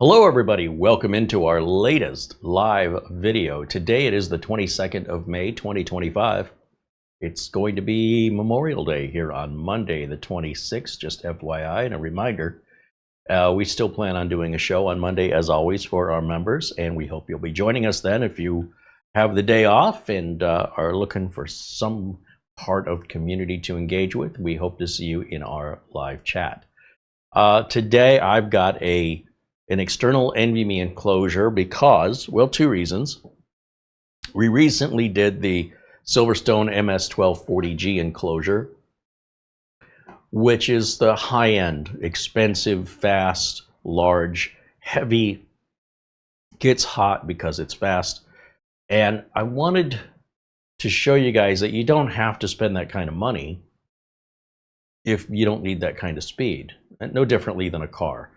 Hello everybody, welcome into our latest live video. Today it is the 22nd of May 2025. It's going to be Memorial Day here on Monday the 26th, just FYI, and a reminder, we still plan on doing a show on Monday as always for our members, and we hope you'll be joining us then if you have the day off and are looking for some part of community to engage with. We hope to see you in our live chat. Today I've got an external NVMe enclosure because, well, two reasons. We recently did the Silverstone MS1240G enclosure, which is the high-end, expensive, fast, large, heavy, gets hot because it's fast. And I wanted to show you guys that you don't have to spend that kind of money if you don't need that kind of speed. No differently than a car.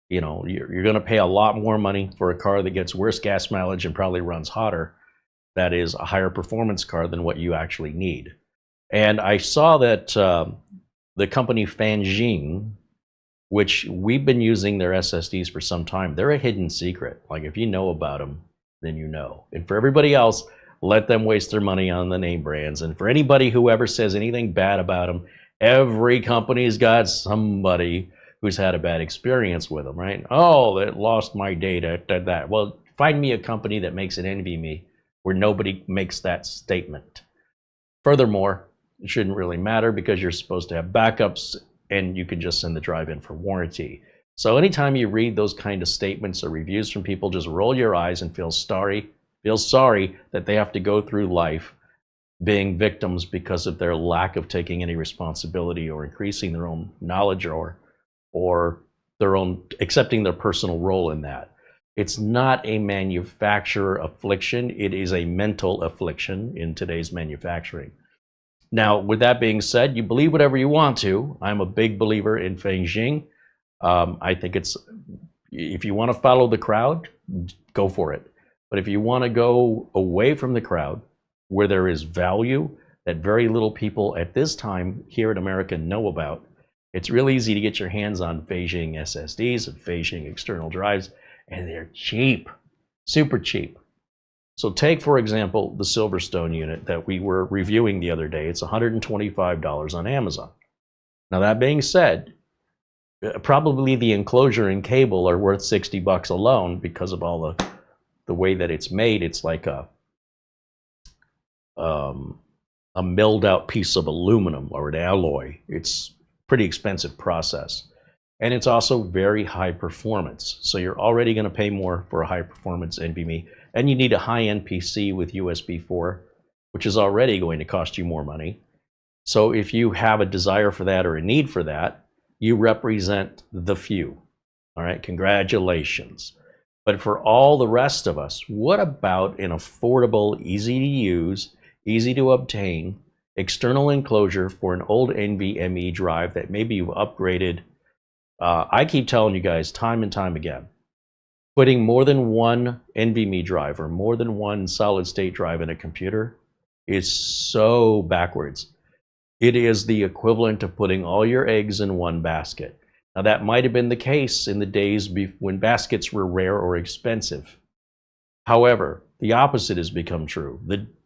You know, you're going to pay a lot more money for a car that gets worse gas mileage and probably runs hotter. That is a higher performance car than what you actually need. And I saw that the company Fanxiang, which we've been using their SSDs for some time, they're a hidden secret. Like, if you know about them, then you know. And for everybody else, let them waste their money on the name brands. And for anybody who ever says anything bad about them, every company's got somebody who's had a bad experience with them, right? Oh, that lost my data, that. Well, find me a company that makes an NVMe where nobody makes that statement. Furthermore, it shouldn't really matter because you're supposed to have backups and you can just send the drive in for warranty. So anytime you read those kind of statements or reviews from people, just roll your eyes and feel sorry that they have to go through life being victims because of their lack of taking any responsibility or increasing their own knowledge or their own accepting their personal role in that. It's not a manufacturer affliction, it is a mental affliction in today's manufacturing. Now, with that being said, you believe whatever you want to. I'm a big believer in Fanxiang. I think it's, if you want to follow the crowd, go for it. But if you want to go away from the crowd, where there is value that very little people at this time here in America know about, it's real easy to get your hands on Fanxiang SSDs and Fanxiang external drives, and they're cheap, super cheap. So take, for example, the Silverstone unit that we were reviewing the other day. It's $125 on Amazon. Now, that being said, probably the enclosure and cable are worth $60 alone because of all the way that it's made. It's like a milled out piece of aluminum or an alloy. It's pretty expensive process, and it's also very high performance. So you're already going to pay more for a high performance NVMe, and you need a high-end PC with USB 4, which is already going to cost you more money. So if you have a desire for that or a need for that, you represent the few. All right, congratulations. But for all the rest of us, what about an affordable, easy to use, easy to obtain external enclosure for an old NVMe drive that maybe you've upgraded? I keep telling you guys time and time again, putting more than one NVMe drive or more than one solid state drive in a computer is so backwards. It is the equivalent of putting all your eggs in one basket. Now, that might have been the case in the days when baskets were rare or expensive. However, the opposite has become true.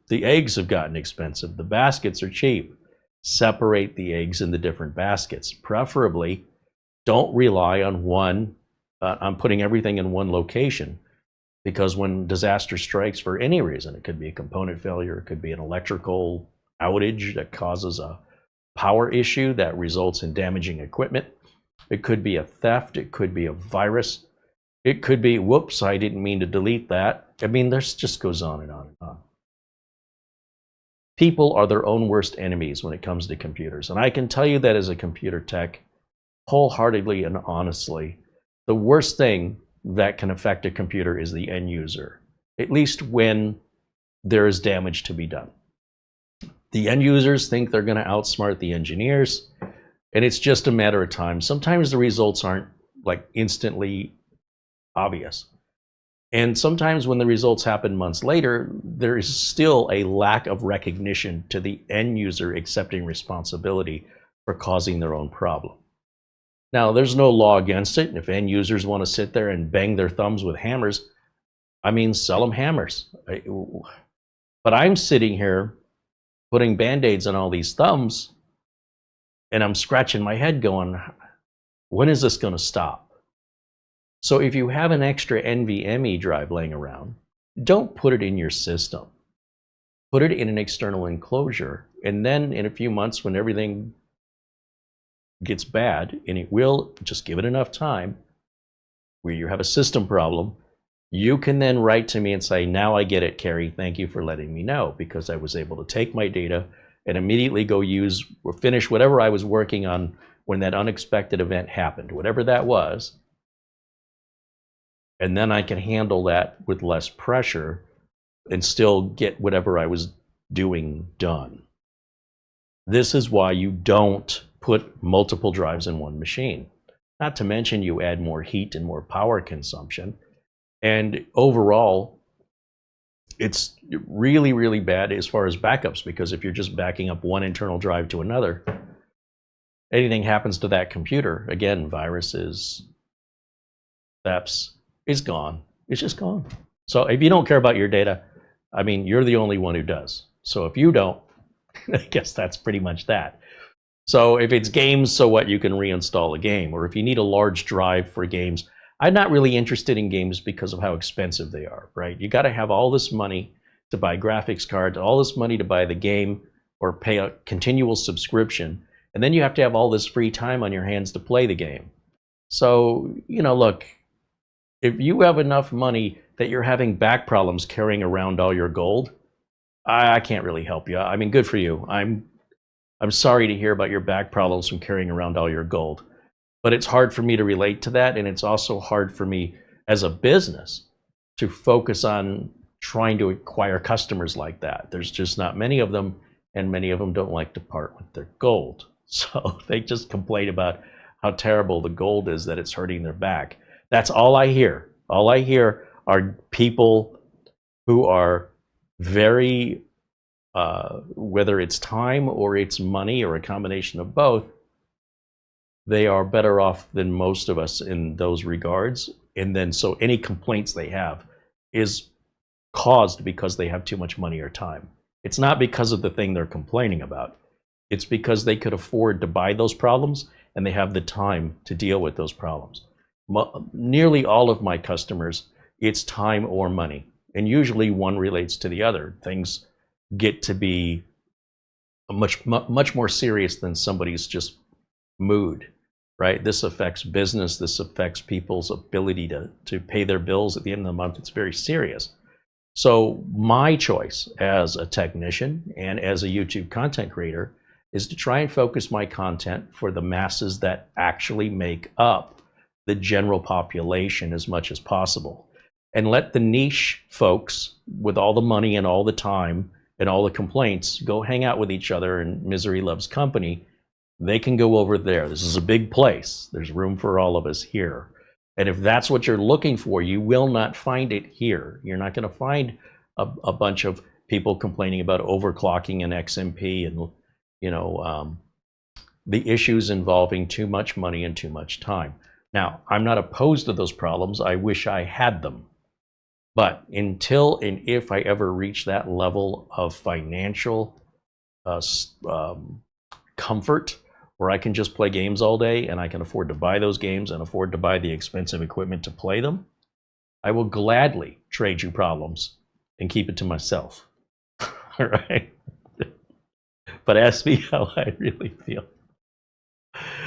The eggs have gotten expensive. The baskets are cheap. Separate the eggs in the different baskets. Preferably, don't rely on on putting everything in one location, because when disaster strikes for any reason, it could be a component failure, it could be an electrical outage that causes a power issue that results in damaging equipment. It could be a theft. It could be a virus. It could be, whoops, I didn't mean to delete that. I mean, this just goes on and on and on. People are their own worst enemies when it comes to computers. And I can tell you that as a computer tech, wholeheartedly and honestly, the worst thing that can affect a computer is the end user, at least when there is damage to be done. The end users think they're going to outsmart the engineers, and it's just a matter of time. Sometimes the results aren't like instantly obvious. And sometimes when the results happen months later, there is still a lack of recognition to the end user accepting responsibility for causing their own problem. Now, there's no law against it. If end users want to sit there and bang their thumbs with hammers, I mean, sell them hammers. But I'm sitting here putting Band-Aids on all these thumbs, and I'm scratching my head going, when is this going to stop? So if you have an extra NVMe drive laying around, don't put it in your system. Put it in an external enclosure, and then in a few months when everything gets bad, and it will, just give it enough time, where you have a system problem, you can then write to me and say, now I get it, Carey, thank you for letting me know, because I was able to take my data and immediately go use or finish whatever I was working on when that unexpected event happened, whatever that was, and then I can handle that with less pressure and still get whatever I was doing done. This is why you don't put multiple drives in one machine. Not to mention you add more heat and more power consumption. And overall, it's really, really bad as far as backups, because if you're just backing up one internal drive to another, anything happens to that computer, again, viruses, thefts, it's gone. It's just gone. So if you don't care about your data, I mean, you're the only one who does. So if you don't, I guess that's pretty much that. So if it's games, so what, you can reinstall a game. Or if you need a large drive for games, I'm not really interested in games because of how expensive they are, right? You got to have all this money to buy graphics cards, all this money to buy the game or pay a continual subscription. And then you have to have all this free time on your hands to play the game. So, you know, look, if you have enough money that you're having back problems carrying around all your gold, I can't really help you. I mean, good for you. I'm sorry to hear about your back problems from carrying around all your gold. But it's hard for me to relate to that, and it's also hard for me as a business to focus on trying to acquire customers like that. There's just not many of them, and many of them don't like to part with their gold. So they just complain about how terrible the gold is, that it's hurting their back. That's all I hear. All I hear are people who are very, whether it's time or it's money or a combination of both, they are better off than most of us in those regards. And then so any complaints they have is caused because they have too much money or time. It's not because of the thing they're complaining about. It's because they could afford to buy those problems and they have the time to deal with those problems. Nearly all of my customers, it's time or money. And usually one relates to the other. Things get to be much more serious than somebody's just mood, right? This affects business. This affects people's ability to pay their bills at the end of the month. It's very serious. So my choice as a technician and as a YouTube content creator is to try and focus my content for the masses that actually make up the general population as much as possible. And let the niche folks with all the money and all the time and all the complaints go hang out with each other, and misery loves company. They can go over there. This is a big place. There's room for all of us here. And if that's what you're looking for, you will not find it here. You're not going to find a bunch of people complaining about overclocking and XMP and, you know, the issues involving too much money and too much time. Now, I'm not opposed to those problems. I wish I had them. But until and if I ever reach that level of financial comfort where I can just play games all day and I can afford to buy those games and afford to buy the expensive equipment to play them, I will gladly trade you problems and keep it to myself. All right? But ask me how I really feel.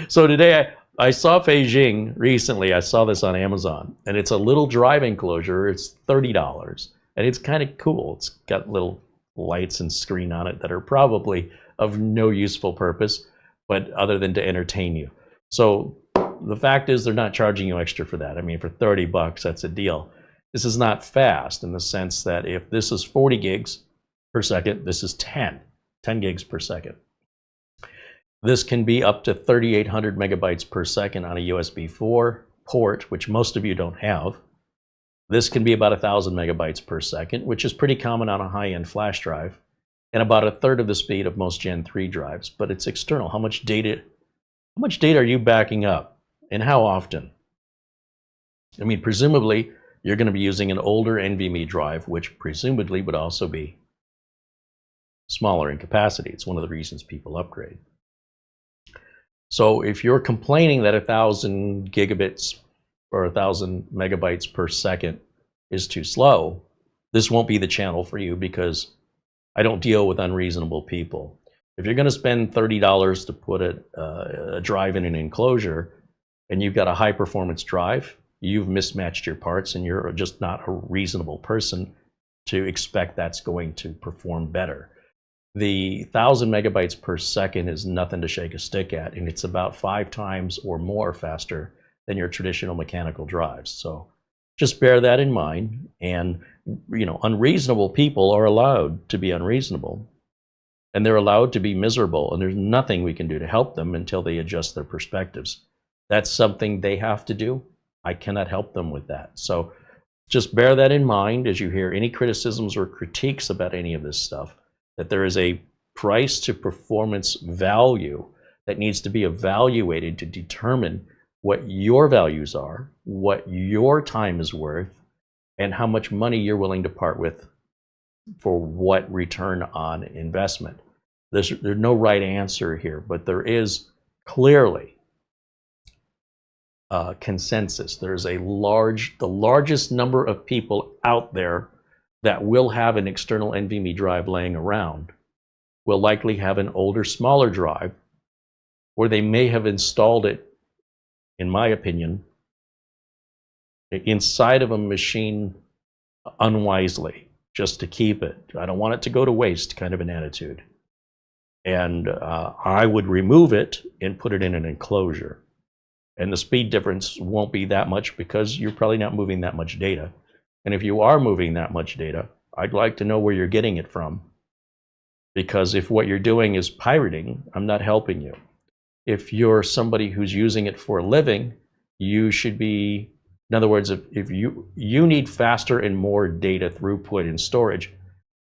So today I saw Fanxiang recently. I saw this on Amazon, and it's a little drive enclosure. It's $30, and it's kind of cool. It's got little lights and screen on it that are probably of no useful purpose, but other than to entertain you. So the fact is they're not charging you extra for that. I mean, for 30 bucks, that's a deal. This is not fast in the sense that if this is 40 gigs per second, this is 10 gigs per second. This can be up to 3,800 megabytes per second on a USB 4 port, which most of you don't have. This can be about 1,000 megabytes per second, which is pretty common on a high-end flash drive, and about a third of the speed of most Gen 3 drives, but it's external. How much data are you backing up? And how often? I mean, presumably, you're going to be using an older NVMe drive, which presumably would also be smaller in capacity. It's one of the reasons people upgrade. So if you're complaining that 1,000 gigabits or 1,000 megabytes per second is too slow, this won't be the channel for you, because I don't deal with unreasonable people. If you're going to spend $30 to put a drive in an enclosure, and you've got a high performance drive, you've mismatched your parts, and you're just not a reasonable person to expect that's going to perform better. The 1,000 megabytes per second is nothing to shake a stick at, and it's about 5 times or more faster than your traditional mechanical drives. So just bear that in mind. And unreasonable people are allowed to be unreasonable, and they're allowed to be miserable, and there's nothing we can do to help them until they adjust their perspectives. That's something they have to do. I cannot help them with that. So just bear that in mind as you hear any criticisms or critiques about any of this stuff, that there is a price to performance value that needs to be evaluated to determine what your values are, what your time is worth, and how much money you're willing to part with for what return on investment. There's no right answer here, but there is clearly consensus. There's the largest number of people out there that will have an external NVMe drive laying around will likely have an older, smaller drive, or they may have installed it, in my opinion, inside of a machine unwisely, just to keep it. I don't want it to go to waste, kind of an attitude. And I would remove it and put it in an enclosure. And the speed difference won't be that much, because you're probably not moving that much data. And if you are moving that much data, I'd like to know where you're getting it from. Because if what you're doing is pirating, I'm not helping you. If you're somebody who's using it for a living, you should be, in other words, if you need faster and more data throughput and storage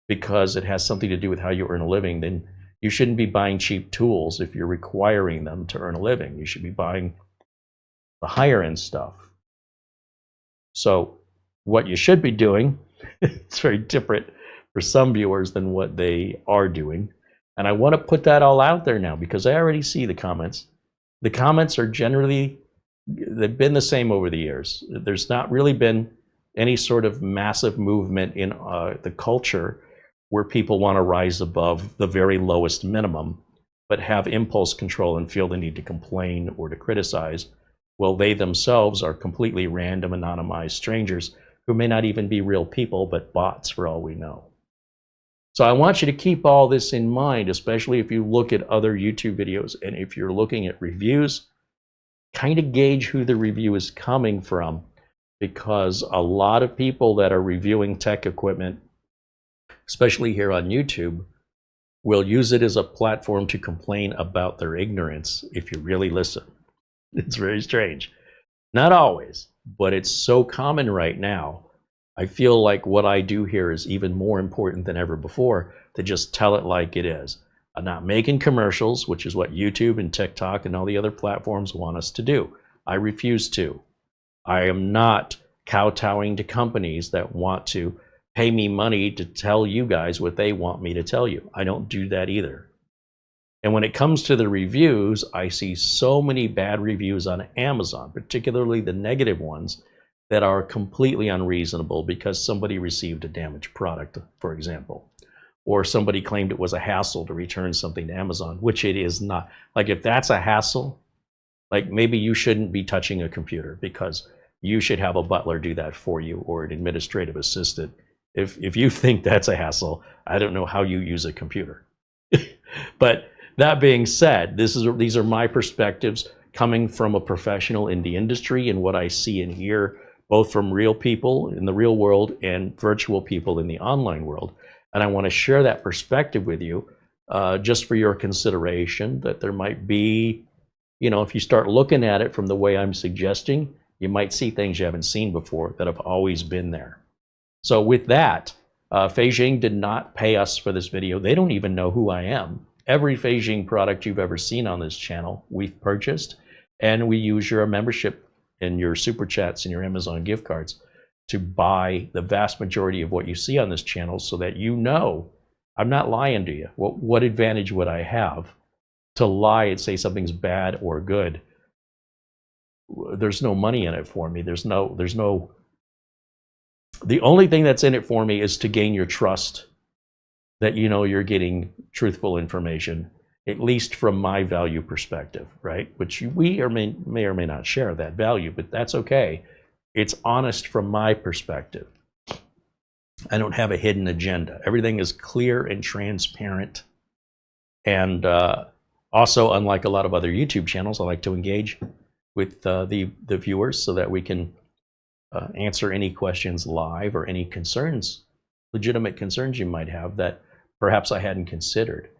because it has something to do with how you earn a living, then you shouldn't be buying cheap tools if you're requiring them to earn a living. You should be buying the higher end stuff. So what you should be doing, it's very different for some viewers than what they are doing. And I want to put that all out there now, because I already see the comments. The comments are generally, they've been the same over the years. There's not really been any sort of massive movement in the culture where people want to rise above the very lowest minimum, but have impulse control and feel the need to complain or to criticize. Well, they themselves are completely random, anonymized strangers who may not even be real people, but bots for all we know. So I want you to keep all this in mind, especially if you look at other YouTube videos, and if you're looking at reviews, kind of gauge who the review is coming from, because a lot of people that are reviewing tech equipment, especially here on YouTube, will use it as a platform to complain about their ignorance if you really listen. It's very strange. Not always, but it's so common right now. I feel like what I do here is even more important than ever before, to just tell it like it is. I'm not making commercials, which is what YouTube and TikTok and all the other platforms want us to do. I refuse to. I am not kowtowing to companies that want to pay me money to tell you guys what they want me to tell you. I don't do that either. And when it comes to the reviews, I see so many bad reviews on Amazon, particularly the negative ones, that are completely unreasonable because somebody received a damaged product, for example, or somebody claimed it was a hassle to return something to Amazon, which it is not. Like, if that's a hassle, like, maybe you shouldn't be touching a computer, because you should have a butler do that for you, or an administrative assistant. If you think that's a hassle, I don't know how you use a computer. But that being said, these are my perspectives coming from a professional in the industry, and what I see and hear both from real people in the real world and virtual people in the online world. And I want to share that perspective with you, just for your consideration, that there might be, if you start looking at it from the way I'm suggesting, you might see things you haven't seen before that have always been there. So with that, Fanxiang did not pay us for this video. They don't even know who I am. Every Fanxiang product you've ever seen on this channel, we've purchased. And we use your membership and your super chats and your Amazon gift cards to buy the vast majority of what you see on this channel, so that you know I'm not lying to you. What advantage would I have to lie and say something's bad or good? There's no money in it for me. There's no. The only thing that's in it for me is to gain your trust, that you know you're getting truthful information, at least from my value perspective, right? Which we may or may not share that value, but that's okay. It's honest from my perspective. I don't have a hidden agenda. Everything is clear and transparent. And also, unlike a lot of other YouTube channels, I like to engage with the viewers so that we can answer any questions live, or any concerns, legitimate concerns you might have that perhaps I hadn't considered.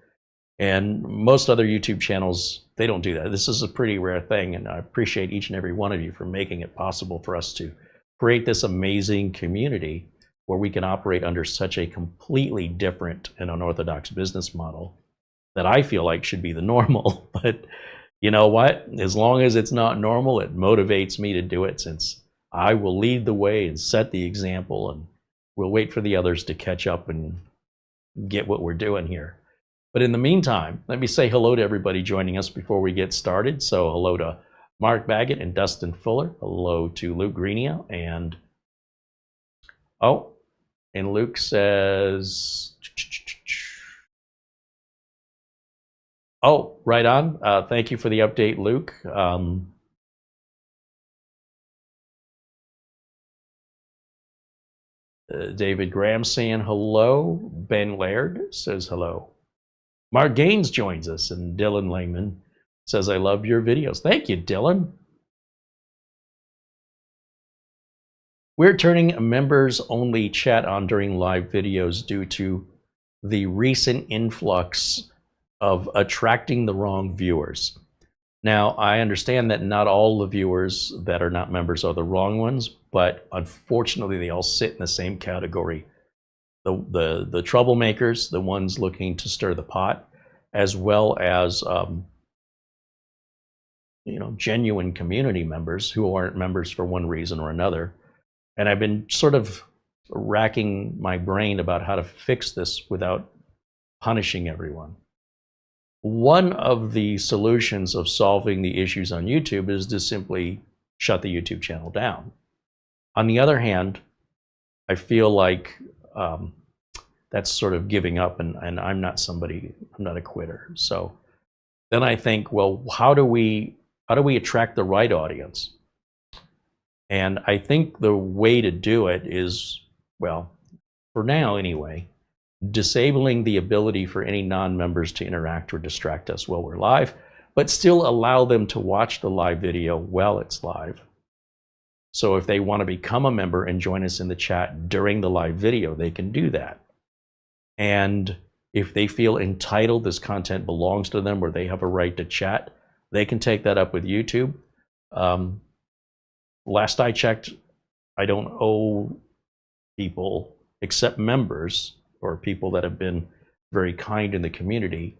And most other YouTube channels, they don't do that. This is a pretty rare thing, and I appreciate each and every one of you for making it possible for us to create this amazing community where we can operate under such a completely different and unorthodox business model that I feel like should be the normal. But you know what? As long as it's not normal, it motivates me to do it, since I will lead the way and set the example, and we'll wait for the others to catch up and get what we're doing here. But in the meantime, let me say hello to everybody joining us before we get started. So hello to Mark Baggett and Dustin Fuller. Hello to Luke Greenia. And and Luke says, oh, right on. Thank you for the update, Luke. David Graham saying hello. Ben Laird says hello. Mark Gaines joins us, and Dylan Langman says, I love your videos. Thank you, Dylan. We're turning a members-only chat on during live videos due to the recent influx of attracting the wrong viewers. Now, I understand that not all the viewers that are not members are the wrong ones, but unfortunately, they all sit in the same category. The troublemakers, the ones looking to stir the pot, as well as genuine community members who aren't members for one reason or another. And I've been sort of racking my brain about how to fix this without punishing everyone. One of the solutions of solving the issues on YouTube is to simply shut the YouTube channel down. On the other hand, I feel like that's sort of giving up, and I'm not a quitter. So then I think, well, how do we attract the right audience? And I think the way to do it is, well, for now anyway, disabling the ability for any non-members to interact or distract us while we're live, but still allow them to watch the live video while it's live. So if they want to become a member and join us in the chat during the live video, they can do that. And if they feel entitled, this content belongs to them, or they have a right to chat, they can take that up with YouTube. Last I checked, I don't owe people, except members or people that have been very kind in the community,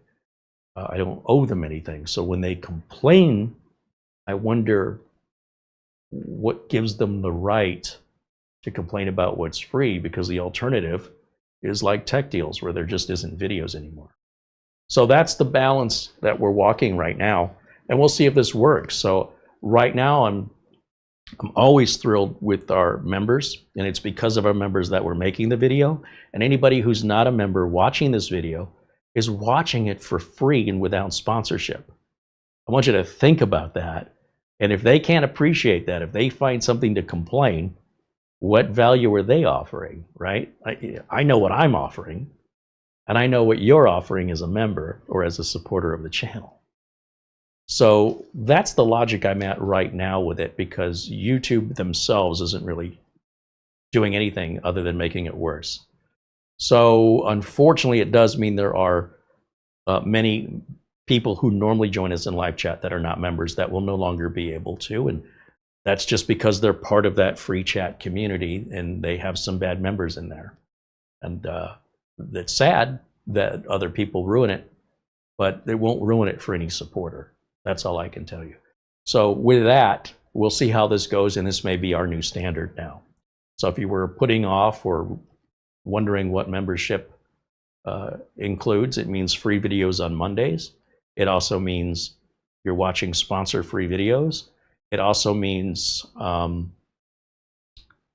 I don't owe them anything. So when they complain, I wonder what gives them the right to complain about what's free, because the alternative is like tech deals where there just isn't videos anymore. So that's the balance that we're walking right now, and we'll see if this works. So right now I'm always thrilled with our members, and it's because of our members that we're making the video. And anybody who's not a member watching this video is watching it for free and without sponsorship. I want you to think about that. And if they can't appreciate that, if they find something to complain, what value are they offering, right? I know what I'm offering, and I know what you're offering as a member or as a supporter of the channel. So that's the logic I'm at right now with it, because YouTube themselves isn't really doing anything other than making it worse. So unfortunately, it does mean there are many people who normally join us in live chat that are not members that will no longer be able to. And that's just because they're part of that free chat community, and they have some bad members in there. And it's sad that other people ruin it, but they won't ruin it for any supporter. That's all I can tell you. So with that, we'll see how this goes, and this may be our new standard now. So if you were putting off or wondering what membership includes, it means free videos on Mondays. It also means you're watching sponsor-free videos. It also means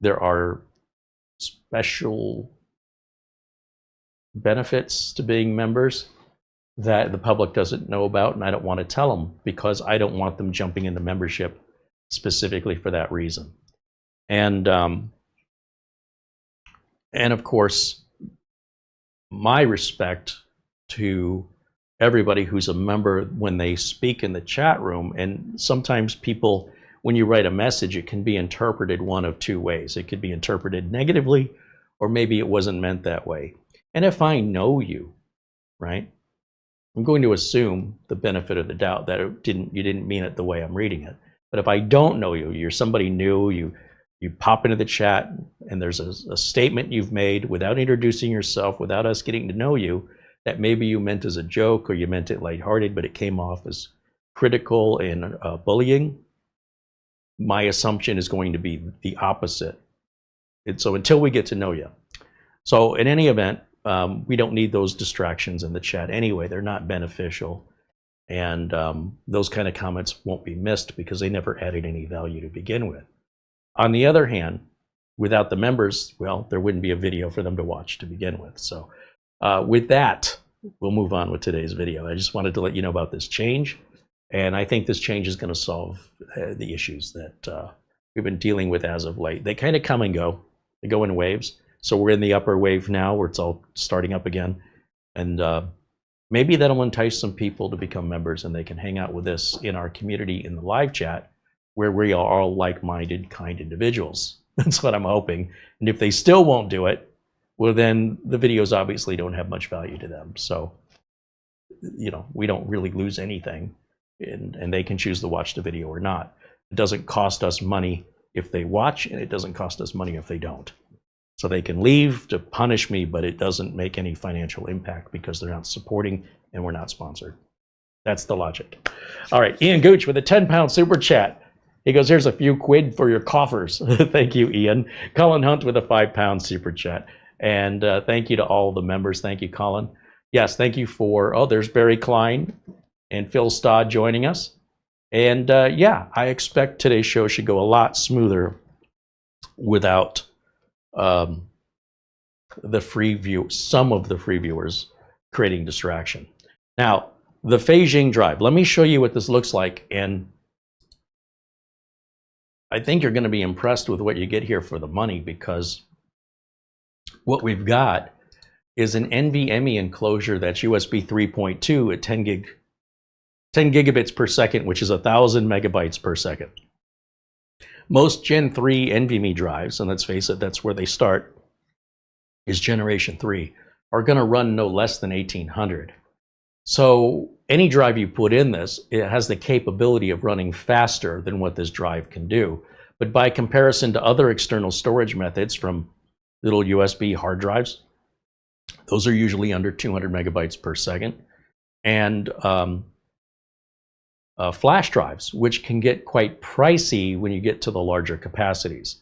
there are special benefits to being members that the public doesn't know about, and I don't want to tell them because I don't want them jumping into membership specifically for that reason. And of course, my respect to everybody who's a member when they speak in the chat room. And sometimes people, when you write a message, it can be interpreted one of two ways. It could be interpreted negatively, or maybe it wasn't meant that way. And if I know you, right, I'm going to assume the benefit of the doubt that you didn't mean it the way I'm reading it. But if I don't know you, you're somebody new, you pop into the chat and there's a statement you've made without introducing yourself, without us getting to know you, that maybe you meant as a joke or you meant it lighthearted, but it came off as critical and bullying, my assumption is going to be the opposite. And so until we get to know you. So in any event, we don't need those distractions in the chat anyway. They're not beneficial. And those kind of comments won't be missed because they never added any value to begin with. On the other hand, without the members, well, there wouldn't be a video for them to watch to begin with. So with that, we'll move on with today's video. I just wanted to let you know about this change. And I think this change is going to solve the issues that we've been dealing with as of late. They kind of come and go. They go in waves. So we're in the upper wave now where it's all starting up again. And maybe that'll entice some people to become members and they can hang out with us in our community in the live chat where we are all like-minded, kind individuals. That's what I'm hoping. And if they still won't do it, well, then the videos obviously don't have much value to them. So, you know, we don't really lose anything, and they can choose to watch the video or not. It doesn't cost us money if they watch, and it doesn't cost us money if they don't. So they can leave to punish me, but it doesn't make any financial impact because they're not supporting and we're not sponsored. That's the logic. All right, Ian Gooch with a 10-pound super chat. He goes, here's a few quid for your coffers. Thank you, Ian. Colin Hunt with a 5-pound super chat. And thank you to all the members. Thank you, Colin. Yes, thank you for, oh, there's Barry Klein and Phil Stodd joining us. And yeah, I expect today's show should go a lot smoother without the free view, some of the free viewers creating distraction. Now, the Fanxiang drive, let me show you what this looks like. And I think you're going to be impressed with what you get here for the money, because what we've got is an NVMe enclosure that's USB 3.2 at 10 gigabits per second, which is 1,000 megabytes per second. Most Gen 3 NVMe drives, and let's face it, that's where they start, is Generation 3, are going to run no less than 1,800. So any drive you put in this, it has the capability of running faster than what this drive can do. But by comparison to other external storage methods from little USB hard drives, those are usually under 200 megabytes per second. And flash drives, which can get quite pricey when you get to the larger capacities.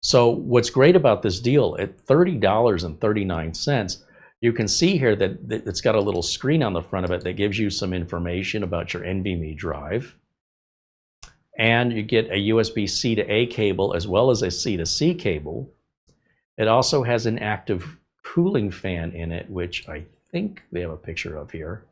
So what's great about this deal, at $30.39, you can see here that it's got a little screen on the front of it that gives you some information about your NVMe drive. And you get a USB-C to A cable as well as a C to C cable. It also has an active cooling fan in it, which I think they have a picture of here.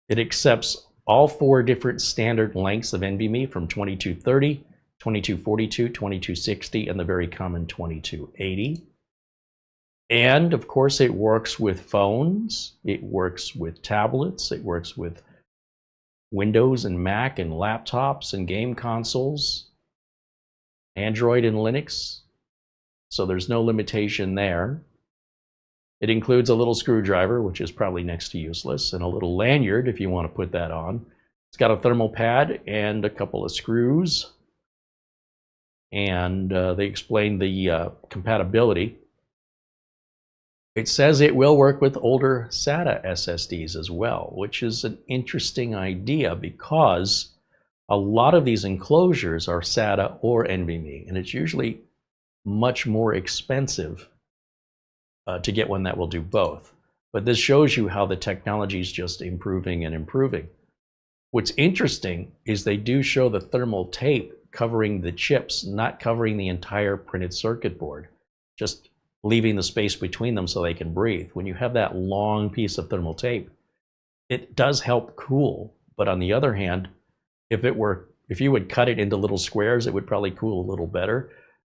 It accepts all 4 different standard lengths of NVMe from 2230, 2242, 2260, and the very common 2280. And of course, it works with phones, it works with tablets, it works with Windows and Mac and laptops and game consoles, Android and Linux. So there's no limitation there. It includes a little screwdriver, which is probably next to useless, and a little lanyard if you want to put that on. It's got a thermal pad and a couple of screws. And they explain the compatibility. It says it will work with older SATA SSDs as well, which is an interesting idea because a lot of these enclosures are SATA or NVMe, and it's usually much more expensive to get one that will do both. But this shows you how the technology is just improving and improving. What's interesting is they do show the thermal tape covering the chips, not covering the entire printed circuit board, just leaving the space between them so they can breathe. When you have that long piece of thermal tape, it does help cool. But on the other hand, if you would cut it into little squares, it would probably cool a little better.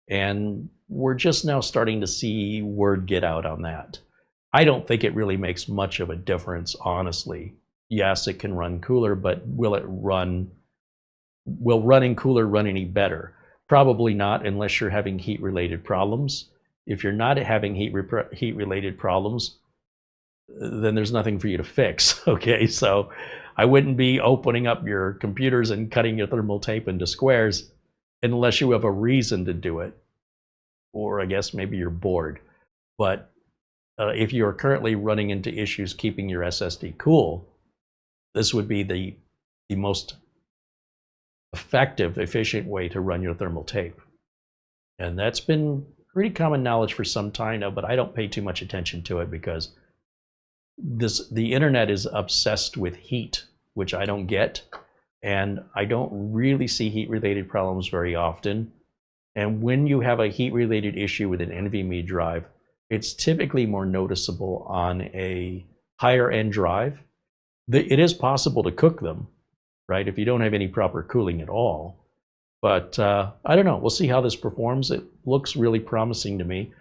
And we're just now starting to see word get out on that. I don't think it really makes much of a difference, honestly. Yes, it can run cooler, but will running cooler run any better? Probably not, unless you're having heat-related problems. If you're not having heat-related problems, then there's nothing for you to fix, okay? So I wouldn't be opening up your computers and cutting your thermal tape into squares unless you have a reason to do it, or I guess maybe you're bored. But if you're currently running into issues keeping your SSD cool, this would be the most effective, efficient way to run your thermal tape. And that's been pretty common knowledge for some time now, but I don't pay too much attention to it because the internet is obsessed with heat, which I don't get, and I don't really see heat-related problems very often. And when you have a heat-related issue with an NVMe drive, it's typically more noticeable on a higher-end drive. It is possible to cook them, right, if you don't have any proper cooling at all. But I don't know. We'll see how this performs. It looks really promising to me.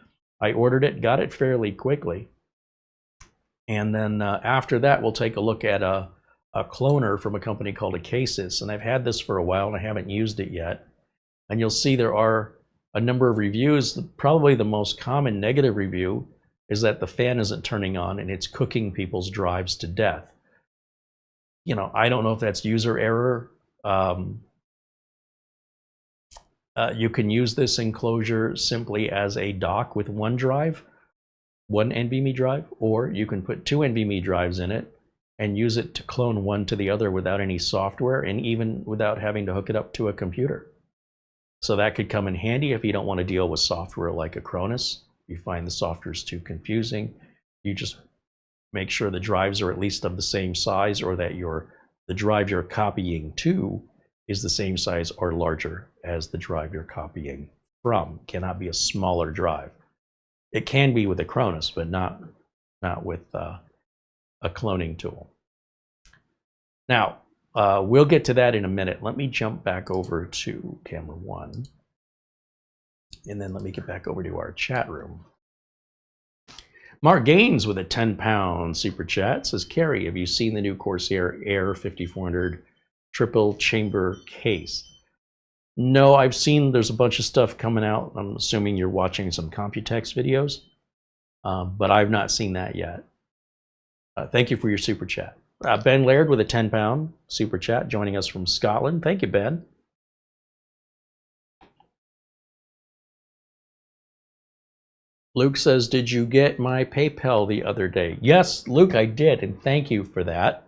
I ordered it, got it fairly quickly. And then after that, we'll take a look at a cloner from a company called ACASIS. And I've had this for a while and I haven't used it yet. And you'll see there are a number of reviews. Probably the most common negative review is that the fan isn't turning on and it's cooking people's drives to death. You know, I don't know if that's user error. You can use this enclosure simply as a dock with one drive, one NVMe drive, or you can put two NVMe drives in it and use it to clone one to the other without any software and even without having to hook it up to a computer. So that could come in handy if you don't want to deal with software like Acronis. You find the software is too confusing. You just make sure the drives are at least of the same size, or that the drive you're copying to is the same size or larger as the drive you're copying from. It cannot be a smaller drive. It can be with Acronis, but not with a cloning tool. Now, we'll get to that in a minute. Let me jump back over to camera 1. And then let me get back over to our chat room. Mark Gaines with a 10-pound super chat says, Carey, have you seen the new Corsair Air 5400 triple chamber case? No, I've seen there's a bunch of stuff coming out. I'm assuming you're watching some Computex videos, but I've not seen that yet. Thank you for your super chat. Ben Laird with a 10-pound super chat joining us from Scotland. Thank you, Ben. Luke says, did you get my PayPal the other day? Yes, Luke, I did, and thank you for that.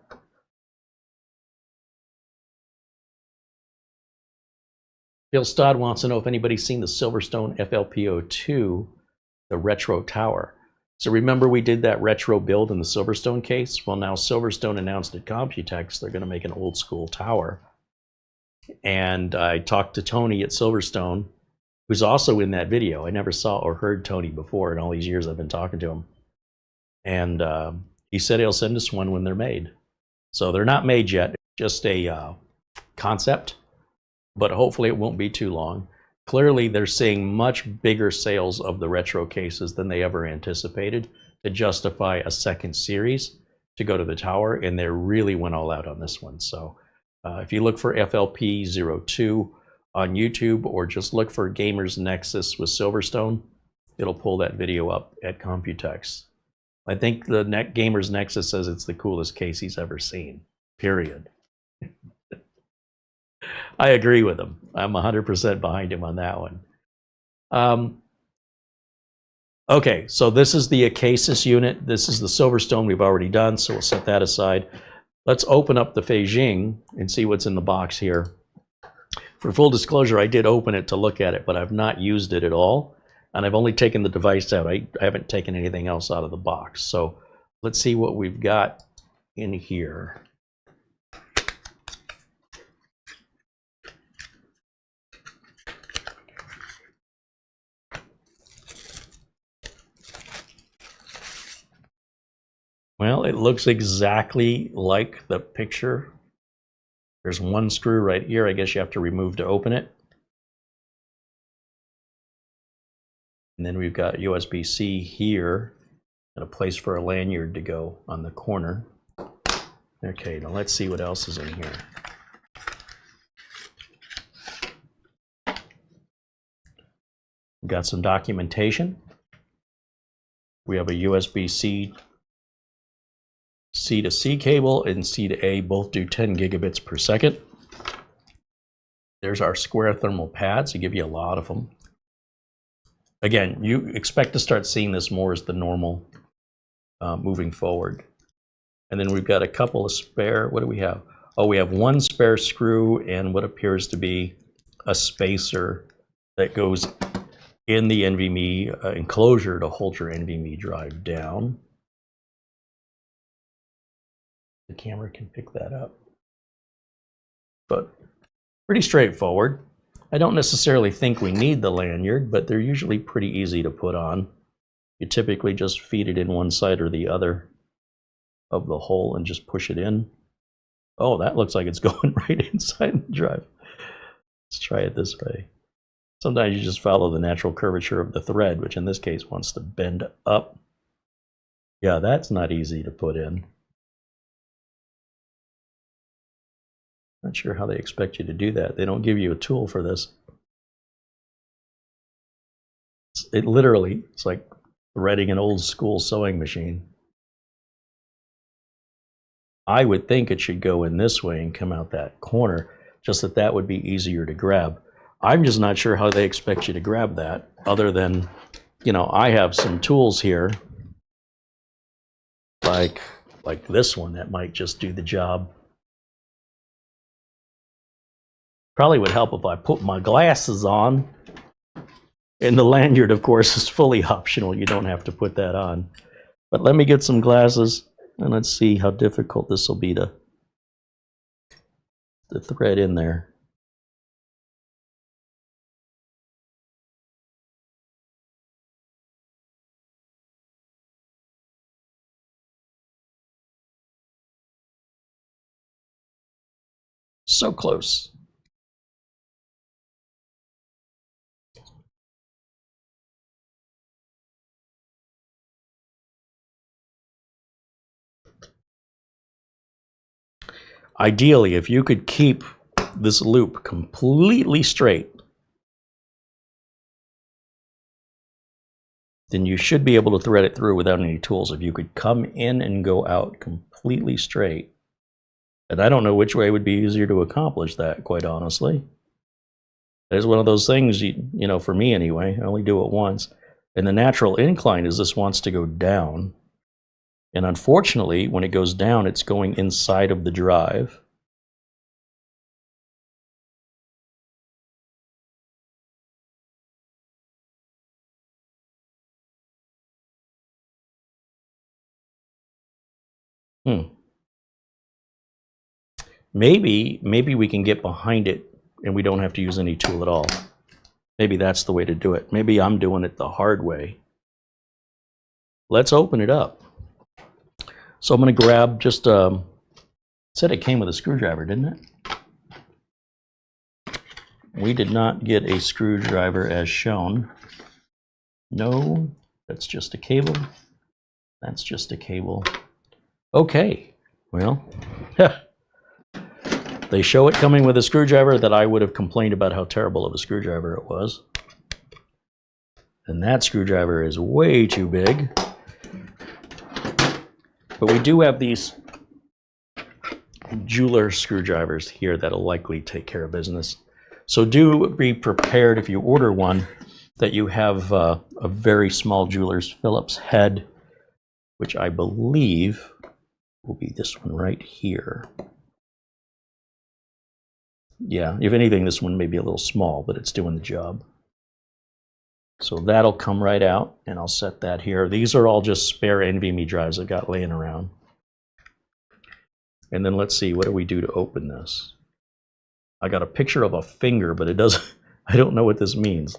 Bill Stodd wants to know if anybody's seen the Silverstone FLP02, the retro tower. So remember we did that retro build in the Silverstone case? Well, now Silverstone announced at Computex they're going to make an old school tower. And I talked to Tony at Silverstone, who's also in that video. I never saw or heard Tony before in all these years I've been talking to him. And he said he'll send us one when they're made. So they're not made yet, just a concept, but hopefully it won't be too long. Clearly they're seeing much bigger sales of the retro cases than they ever anticipated to justify a second series to go to the tower, and they really went all out on this one. So if you look for FLP02 on YouTube, or just look for Gamers Nexus with Silverstone, it'll pull that video up at Computex. I think the Gamers Nexus says it's the coolest case he's ever seen, period. I agree with him. I'm 100% behind him on that one. Okay, so this is the ACASIS unit. This is the Silverstone we've already done, so we'll set that aside. Let's open up the Fanxiang and see what's in the box here. For full disclosure, I did open it to look at it, but I've not used it at all. And I've only taken the device out. I haven't taken anything else out of the box. So let's see what we've got in here. Well, it looks exactly like the picture. There's one screw right here. I guess you have to remove to open it. And then we've got USB-C here and a place for a lanyard to go on the corner. Okay, now let's see what else is in here. We've got some documentation. We have a USB-C C to C cable and C to A, both do 10 gigabits per second. There's our square thermal pads. They give you a lot of them. Again, you expect to start seeing this more as the normal moving forward. And then we've got a couple of spare, what do we have? Oh, we have one spare screw and what appears to be a spacer that goes in the NVMe enclosure to hold your NVMe drive down. The camera can pick that up. But pretty straightforward. I don't necessarily think we need the lanyard, but they're usually pretty easy to put on. You typically just feed it in one side or the other of the hole and just push it in. Oh, that looks like it's going right inside the drive. Let's try it this way. Sometimes you just follow the natural curvature of the thread, which in this case wants to bend up. Yeah, that's not easy to put in. Not sure how they expect you to do that. They don't give you a tool for this. It literally, it's like threading an old school sewing machine. I would think it should go in this way and come out that corner, just that that would be easier to grab. I'm just not sure how they expect you to grab that, other than, you know, I have some tools here, like this one, that might just do the job. Probably would help if I put my glasses on. And the lanyard, of course, is fully optional. You don't have to put that on. But let me get some glasses, and let's see how difficult this will be to thread in there. So close. Ideally, if you could keep this loop completely straight, then you should be able to thread it through without any tools. If you could come in and go out completely straight, and I don't know which way would be easier to accomplish that, quite honestly. It's one of those things, you know, for me anyway, I only do it once. And the natural incline is this wants to go down. And unfortunately, when it goes down, it's going inside of the drive. Maybe we can get behind it and we don't have to use any tool at all. Maybe that's the way to do it. Maybe I'm doing it the hard way. Let's open it up. So I'm going to grab just it said it came with a screwdriver, didn't it? We did not get a screwdriver as shown. No, that's just a cable. That's just a cable. Okay, well, they show it coming with a screwdriver that I would have complained about how terrible of a screwdriver it was. And that screwdriver is way too big. But we do have these jeweler screwdrivers here that'll likely take care of business. So do be prepared if you order one that you have a very small jeweler's Phillips head, which I believe will be this one right here. Yeah, if anything, this one may be a little small, but it's doing the job. So that'll come right out, and I'll set that here. These are all just spare NVMe drives I've got laying around. And then let's see, what do we do to open this? I got a picture of a finger, but it doesn't, I don't know what this means.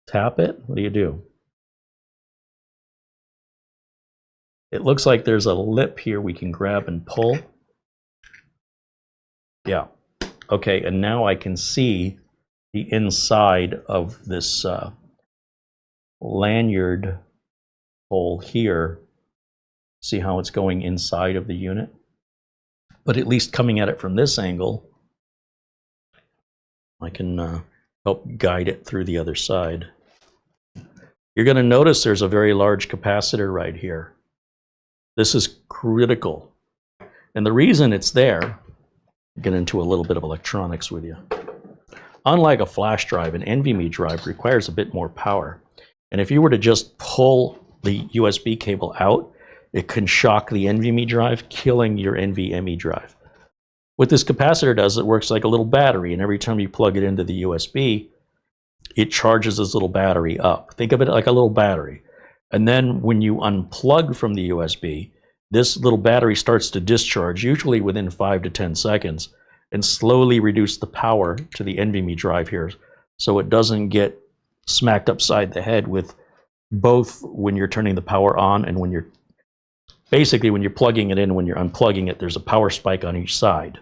Tap it? What do you do? It looks like there's a lip here we can grab and pull. Yeah. Okay, and now I can see the inside of this lanyard hole here. See how it's going inside of the unit? But at least coming at it from this angle, I can help guide it through the other side. You're going to notice there's a very large capacitor right here. This is critical. And the reason it's there, I'll get into a little bit of electronics with you. Unlike a flash drive, an NVMe drive requires a bit more power. And if you were to just pull the USB cable out, it can shock the NVMe drive, killing your NVMe drive. What this capacitor does, it works like a little battery, and every time you plug it into the USB, it charges this little battery up. Think of it like a little battery. And then when you unplug from the USB, this little battery starts to discharge, usually within 5 to 10 seconds, and slowly reduce the power to the NVMe drive here, so it doesn't get smacked upside the head with both when you're turning the power on and when you're basically when you're plugging it in, when you're unplugging it, there's a power spike on each side.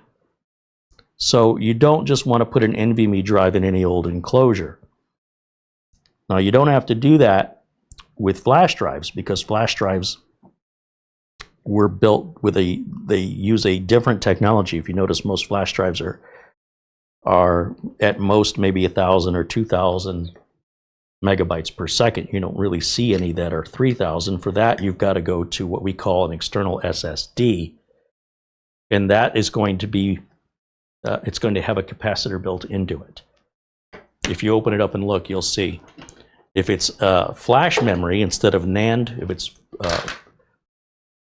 So you don't just want to put an NVMe drive in any old enclosure. Now you don't have to do that with flash drives, because flash drives were built with they use a different technology. If you notice, most flash drives are at most maybe 1,000 or 2,000 megabytes per second. You don't really see any that are 3,000. For that, you've got to go to what we call an external SSD, and that is going to be it's going to have a capacitor built into it. If you open it up and look, you'll see. If it's flash memory instead of NAND, if it's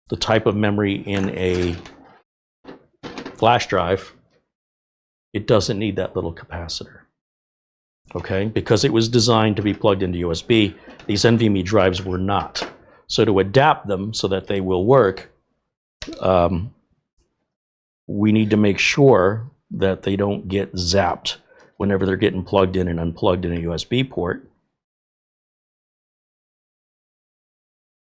the type of memory in a flash drive, it doesn't need that little capacitor. Okay, because it was designed to be plugged into USB. These NVMe drives were not. So to adapt them so that they will work, we need to make sure that they don't get zapped whenever they're getting plugged in and unplugged in a USB port.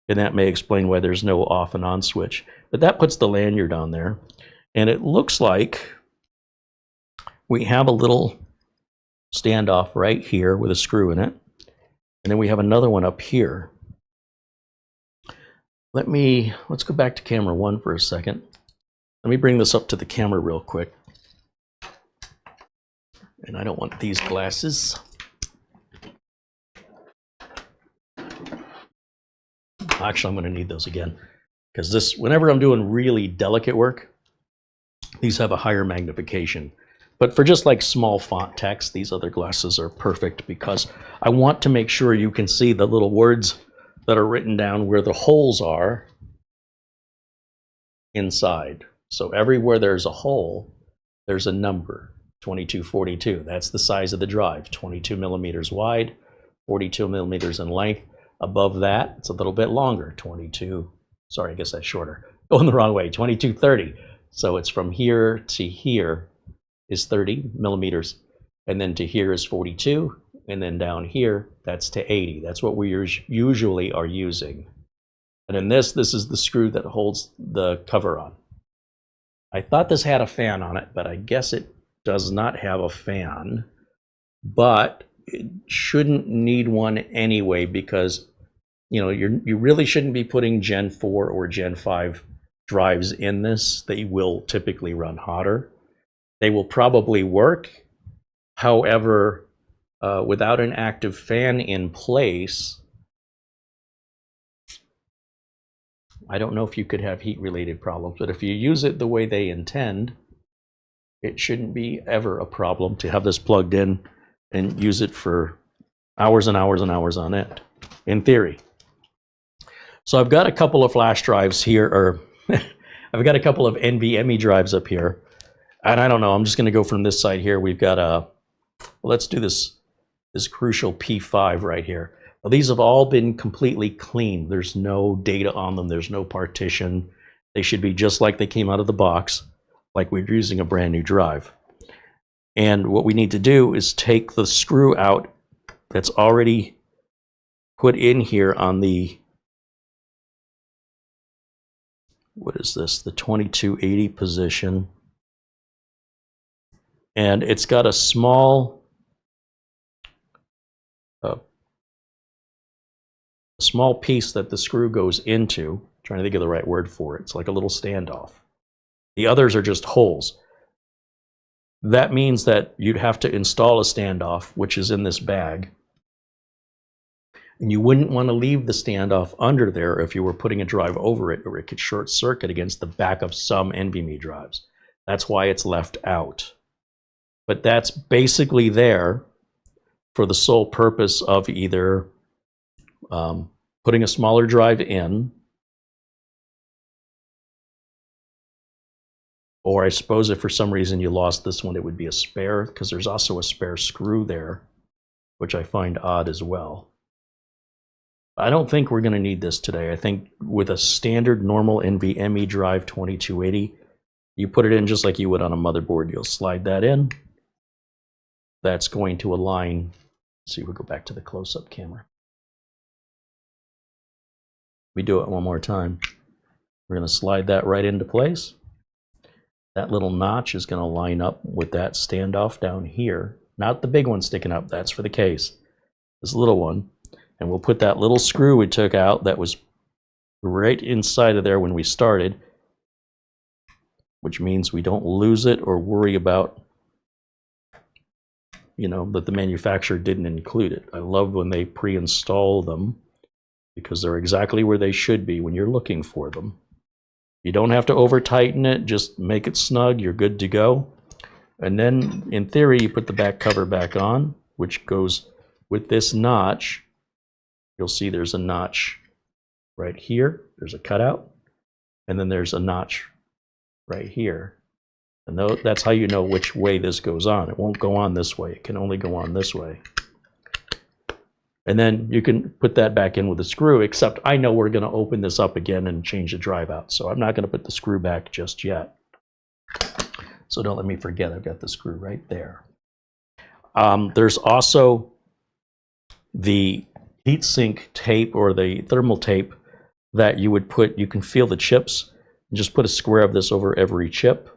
And that may explain why there's no off and on switch. But that puts the lanyard on there. And it looks like we have a little standoff right here with a screw in it. And then we have another one up here. Let's go back to camera 1 for a second. Let me bring this up to the camera real quick. And I don't want these glasses. Actually, I'm going to need those again, because whenever I'm doing really delicate work, these have a higher magnification. But for just like small font text, these other glasses are perfect, because I want to make sure you can see the little words that are written down where the holes are inside. So everywhere there's a hole, there's a number, 2242. That's the size of the drive, 22 millimeters wide, 42 millimeters in length. Above that, it's a little bit longer, 22, sorry, I guess that's shorter. Going the wrong way, 2230. So it's from here to here is 30 millimeters, and then to here is 42, and then down here, that's to 80. That's what we usually are using. And in this is the screw that holds the cover on. I thought this had a fan on it, but I guess it does not have a fan. But it shouldn't need one anyway, because you really shouldn't be putting Gen 4 or Gen 5 drives in this. They will typically run hotter. They will probably work. However, without an active fan in place, I don't know if you could have heat-related problems, but if you use it the way they intend, it shouldn't be ever a problem to have this plugged in and use it for, hours and hours and hours on end, in theory. So I've got a couple of flash drives here, or I've got a couple of NVMe drives up here. And I don't know, I'm just going to go from this side here. We've got a, well, let's do this crucial P5 right here. Well, these have all been completely cleaned. There's no data on them. There's no partition. They should be just like they came out of the box, like we're using a brand new drive. And what we need to do is take the screw out that's already put in here on the, what is this, the 2280 position. And it's got a small piece that the screw goes into. I'm trying to think of the right word for it. It's like a little standoff. The others are just holes. That means that you'd have to install a standoff, which is in this bag. And you wouldn't want to leave the standoff under there if you were putting a drive over it, or it could short circuit against the back of some NVMe drives. That's why it's left out. But that's basically there for the sole purpose of either putting a smaller drive in, or I suppose if for some reason you lost this one, it would be a spare, because there's also a spare screw there, which I find odd as well. I don't think we're going to need this today. I think with a standard normal NVMe drive 2280, you put it in just like you would on a motherboard. You'll slide that in. That's going to align. Let's see, we'll go back to the close-up camera. We do it one more time. We're going to slide that right into place. That little notch is going to line up with that standoff down here. Not the big one sticking up, that's for the case. This little one. And we'll put that little screw we took out that was right inside of there when we started, which means we don't lose it or worry about, you know, that the manufacturer didn't include it. I love when they pre-install them, because they're exactly where they should be when you're looking for them. You don't have to over tighten it, just make it snug, you're good to go. And then in theory, you put the back cover back on, which goes with this notch. You'll see there's a notch right here, there's a cutout, and then there's a notch right here. And that's how you know which way this goes on. It won't go on this way, it can only go on this way. And then you can put that back in with a screw, except I know we're going to open this up again and change the drive out. So I'm not going to put the screw back just yet. So don't let me forget, I've got the screw right there. There's also the heatsink tape, or the thermal tape, that you would put, you can feel the chips, and just put a square of this over every chip.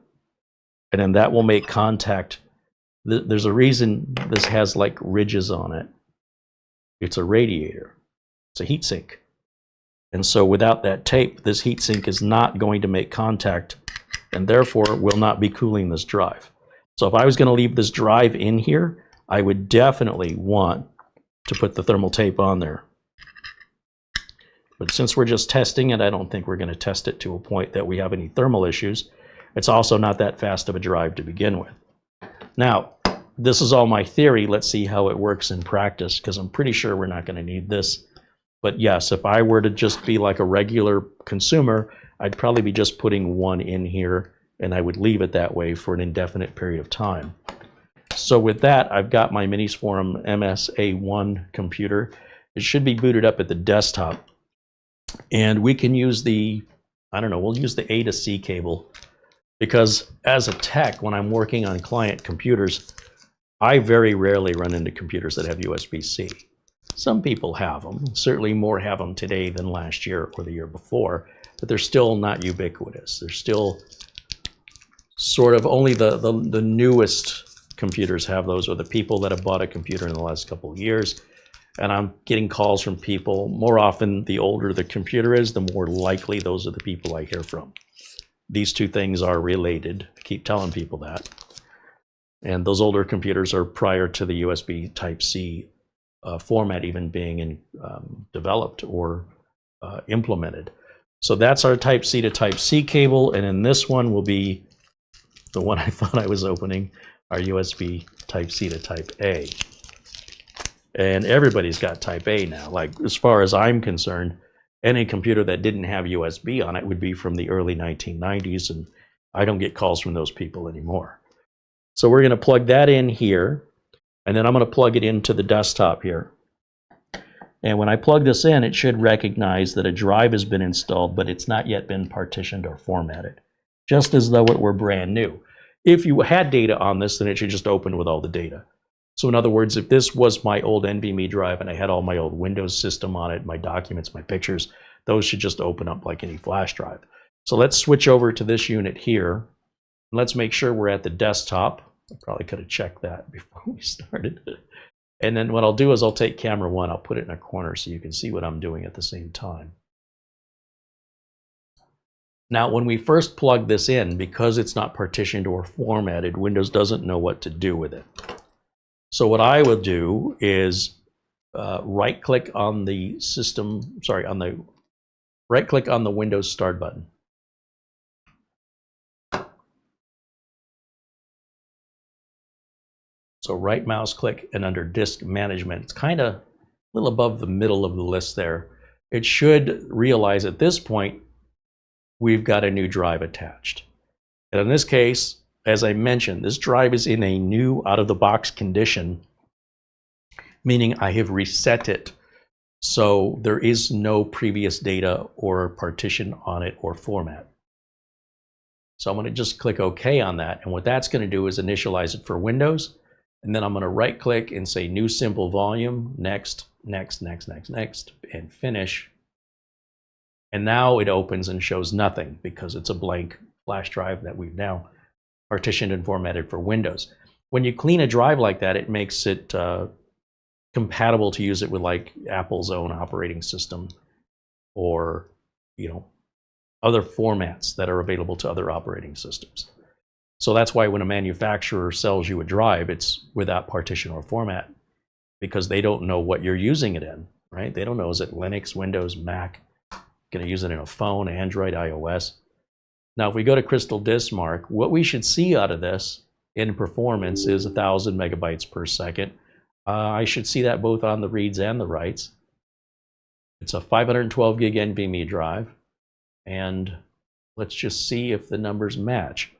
And then that will make contact. There's a reason this has like ridges on it. It's a radiator. It's a heatsink. And so without that tape, this heatsink is not going to make contact, and therefore will not be cooling this drive. So if I was going to leave this drive in here, I would definitely want to put the thermal tape on there. But since we're just testing it, I don't think we're going to test it to a point that we have any thermal issues. It's also not that fast of a drive to begin with. Now, this is all my theory. Let's see how it works in practice, because I'm pretty sure we're not going to need this. But yes, if I were to just be like a regular consumer, I'd probably be just putting one in here, and I would leave it that way for an indefinite period of time. So with that, I've got my Minisforum MSA1 computer. It should be booted up at the desktop. And we can use the, I don't know, we'll use the A to C cable. Because as a tech, when I'm working on client computers, I very rarely run into computers that have USB-C. Some people have them. Certainly more have them today than last year or the year before. But they're still not ubiquitous. They're still sort of only the newest computers have those, or the people that have bought a computer in the last couple of years. And I'm getting calls from people. More often, the older the computer is, the more likely those are the people I hear from. These two things are related. I keep telling people that. And those older computers are prior to the USB Type-C format even being developed or implemented. So that's our Type-C to Type-C cable. And then this one will be the one I thought I was opening, our USB Type-C to Type-A. And everybody's got Type A now. Like, as far as I'm concerned, any computer that didn't have USB on it would be from the early 1990s, and I don't get calls from those people anymore. So we're going to plug that in here, and then I'm going to plug it into the desktop here. And when I plug this in, it should recognize that a drive has been installed, but it's not yet been partitioned or formatted, just as though it were brand new. If you had data on this, then it should just open with all the data. So in other words, if this was my old NVMe drive and I had all my old Windows system on it, my documents, my pictures, those should just open up like any flash drive. So let's switch over to this unit here. Let's make sure we're at the desktop. I probably could have checked that before we started. And then what I'll do is I'll take camera 1, I'll put it in a corner so you can see what I'm doing at the same time. Now, when we first plug this in, because it's not partitioned or formatted, Windows doesn't know what to do with it. So what I will do is right-click on the system, right-click on the Windows Start button. So right mouse click, and under Disk Management, it's kind of a little above the middle of the list there. It should realize at this point we've got a new drive attached. And in this case, as I mentioned, this drive is in a new out-of-the-box condition, meaning I have reset it. So there is no previous data or partition on it or format. So I'm going to just click OK on that. And what that's going to do is initialize it for Windows. And then I'm going to right-click and say New Simple Volume, Next, Next, Next, Next, Next, and Finish. And now it opens and shows nothing because it's a blank flash drive that we've now partitioned and formatted for Windows. When you clean a drive like that, it makes it compatible to use it with like Apple's own operating system, or other formats that are available to other operating systems. So that's why when a manufacturer sells you a drive, it's without partition or format, because they don't know what you're using it in, right? They don't know, is it Linux, Windows, Mac? Going to use it in a phone, Android, iOS. Now, if we go to Crystal Disk Mark, what we should see out of this in performance is 1,000 megabytes per second. I should see that both on the reads and the writes. It's a 512 gig NVMe drive, and let's just see if the numbers match.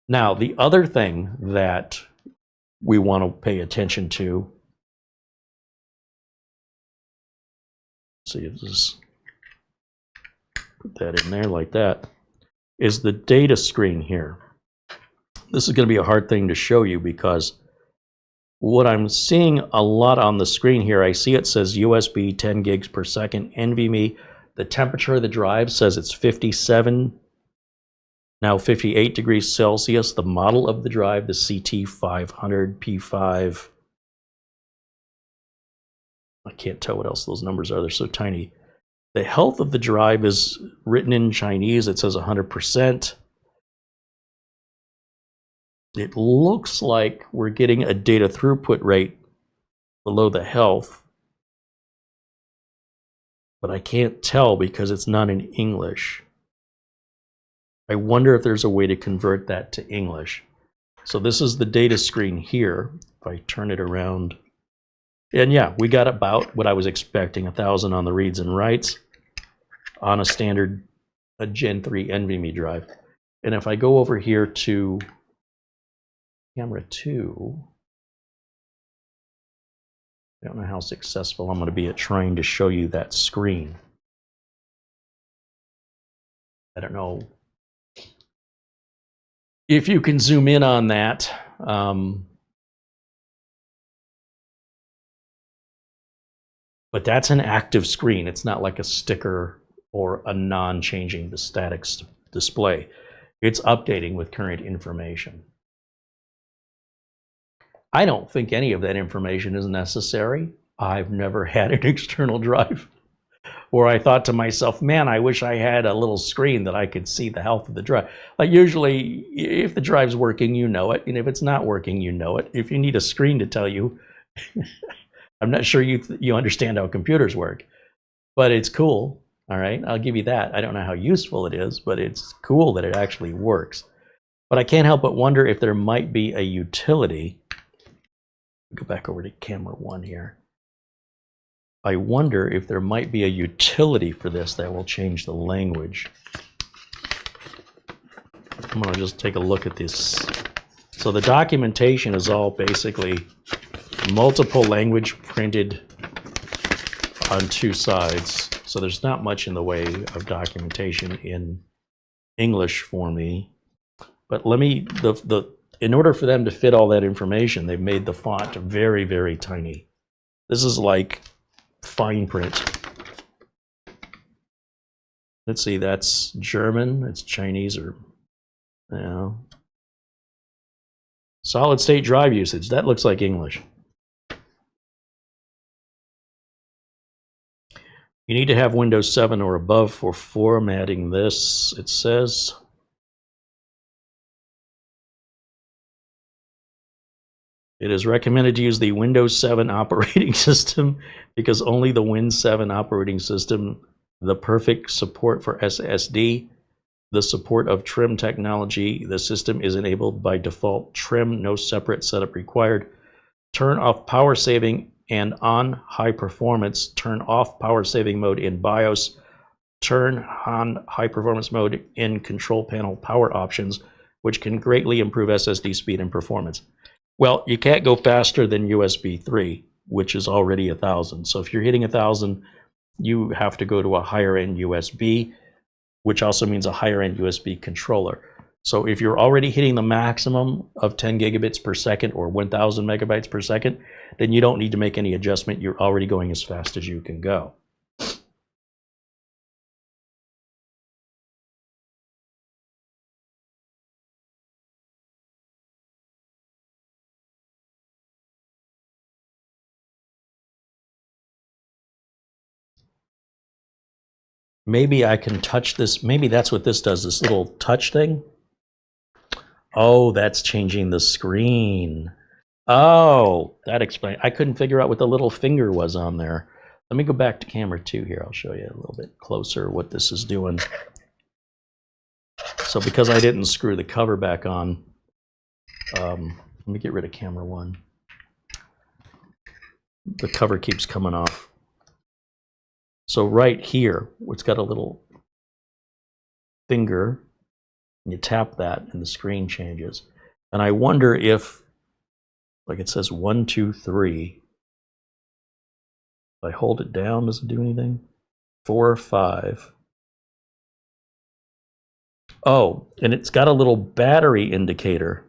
Now, the other thing that we want to pay attention to, see if this, put that in there like that, is the data screen here. This is going to be a hard thing to show you because what I'm seeing a lot on the screen here, I see it says USB 10 gigs per second, NVMe. The temperature of the drive says it's 57, now 58 degrees Celsius. The model of the drive, the CT500 P5. I can't tell what else those numbers are. They're so tiny. The health of the drive is written in Chinese. It says 100%. It looks like we're getting a data throughput rate below the health, but I can't tell because it's not in English. I wonder if there's a way to convert that to English. So this is the data screen here. If I turn it around, and yeah, we got about what I was expecting, 1,000 on the reads and writes on a standard Gen 3 NVMe drive. And if I go over here to camera 2, I don't know how successful I'm going to be at trying to show you that screen. I don't know if you can zoom in on that. But that's an active screen. It's not like a sticker or a non-changing the static display. It's updating with current information. I don't think any of that information is necessary. I've never had an external drive where I thought to myself, man, I wish I had a little screen that I could see the health of the drive. Like usually, if the drive's working, you know it. And if it's not working, you know it. If you need a screen to tell you, I'm not sure you understand how computers work. But it's cool, all right? I'll give you that. I don't know how useful it is, but it's cool that it actually works. But I can't help but wonder if there might be a utility. Go back over to camera 1 here. I wonder if there might be a utility for this that will change the language. I'm going to just take a look at this. So the documentation is all basically multiple language printed on two sides. So there's not much in the way of documentation in English for me. But let me, in order for them to fit all that information, they've made the font very, very tiny. This is like fine print. Let's see, that's German, it's Chinese, or, you know. Solid state drive usage, that looks like English. You need to have Windows 7 or above for formatting this, it says. It is recommended to use the Windows 7 operating system because only the Win 7 operating system, the perfect support for SSD, the support of trim technology, the system is enabled by default trim, no separate setup required. Turn off power saving and on high performance. Turn off power saving mode in BIOS. Turn on high performance mode in control panel power options, which can greatly improve SSD speed and performance. Well, you can't go faster than USB 3, which is already 1,000. So if you're hitting 1,000, you have to go to a higher end USB, which also means a higher end USB controller. So if you're already hitting the maximum of 10 gigabits per second or 1,000 megabytes per second, then you don't need to make any adjustment. You're already going as fast as you can go. Maybe I can touch this. Maybe that's what this does, this little touch thing. Oh, that's changing the screen. Oh, that explains. I couldn't figure out what the little finger was on there. Let me go back to camera 2 here. I'll show you a little bit closer what this is doing. So because I didn't screw the cover back on, let me get rid of camera 1. The cover keeps coming off. So right here, it's got a little finger, and you tap that and the screen changes. And I wonder if, like it says 1, 2, 3, if I hold it down, does it do anything? 4, 5. Oh, and it's got a little battery indicator.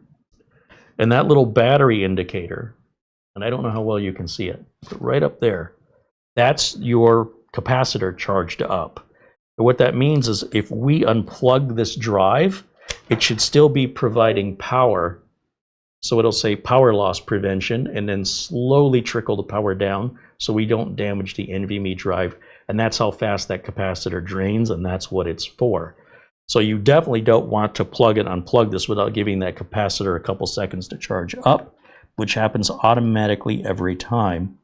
And that little battery indicator, and I don't know how well you can see it, but right up there, that's your capacitor charged up. And what that means is if we unplug this drive, it should still be providing power. So it'll say power loss prevention and then slowly trickle the power down so we don't damage the NVMe drive. And that's how fast that capacitor drains, and that's what it's for. So you definitely don't want to plug and unplug this without giving that capacitor a couple seconds to charge up, which happens automatically every time.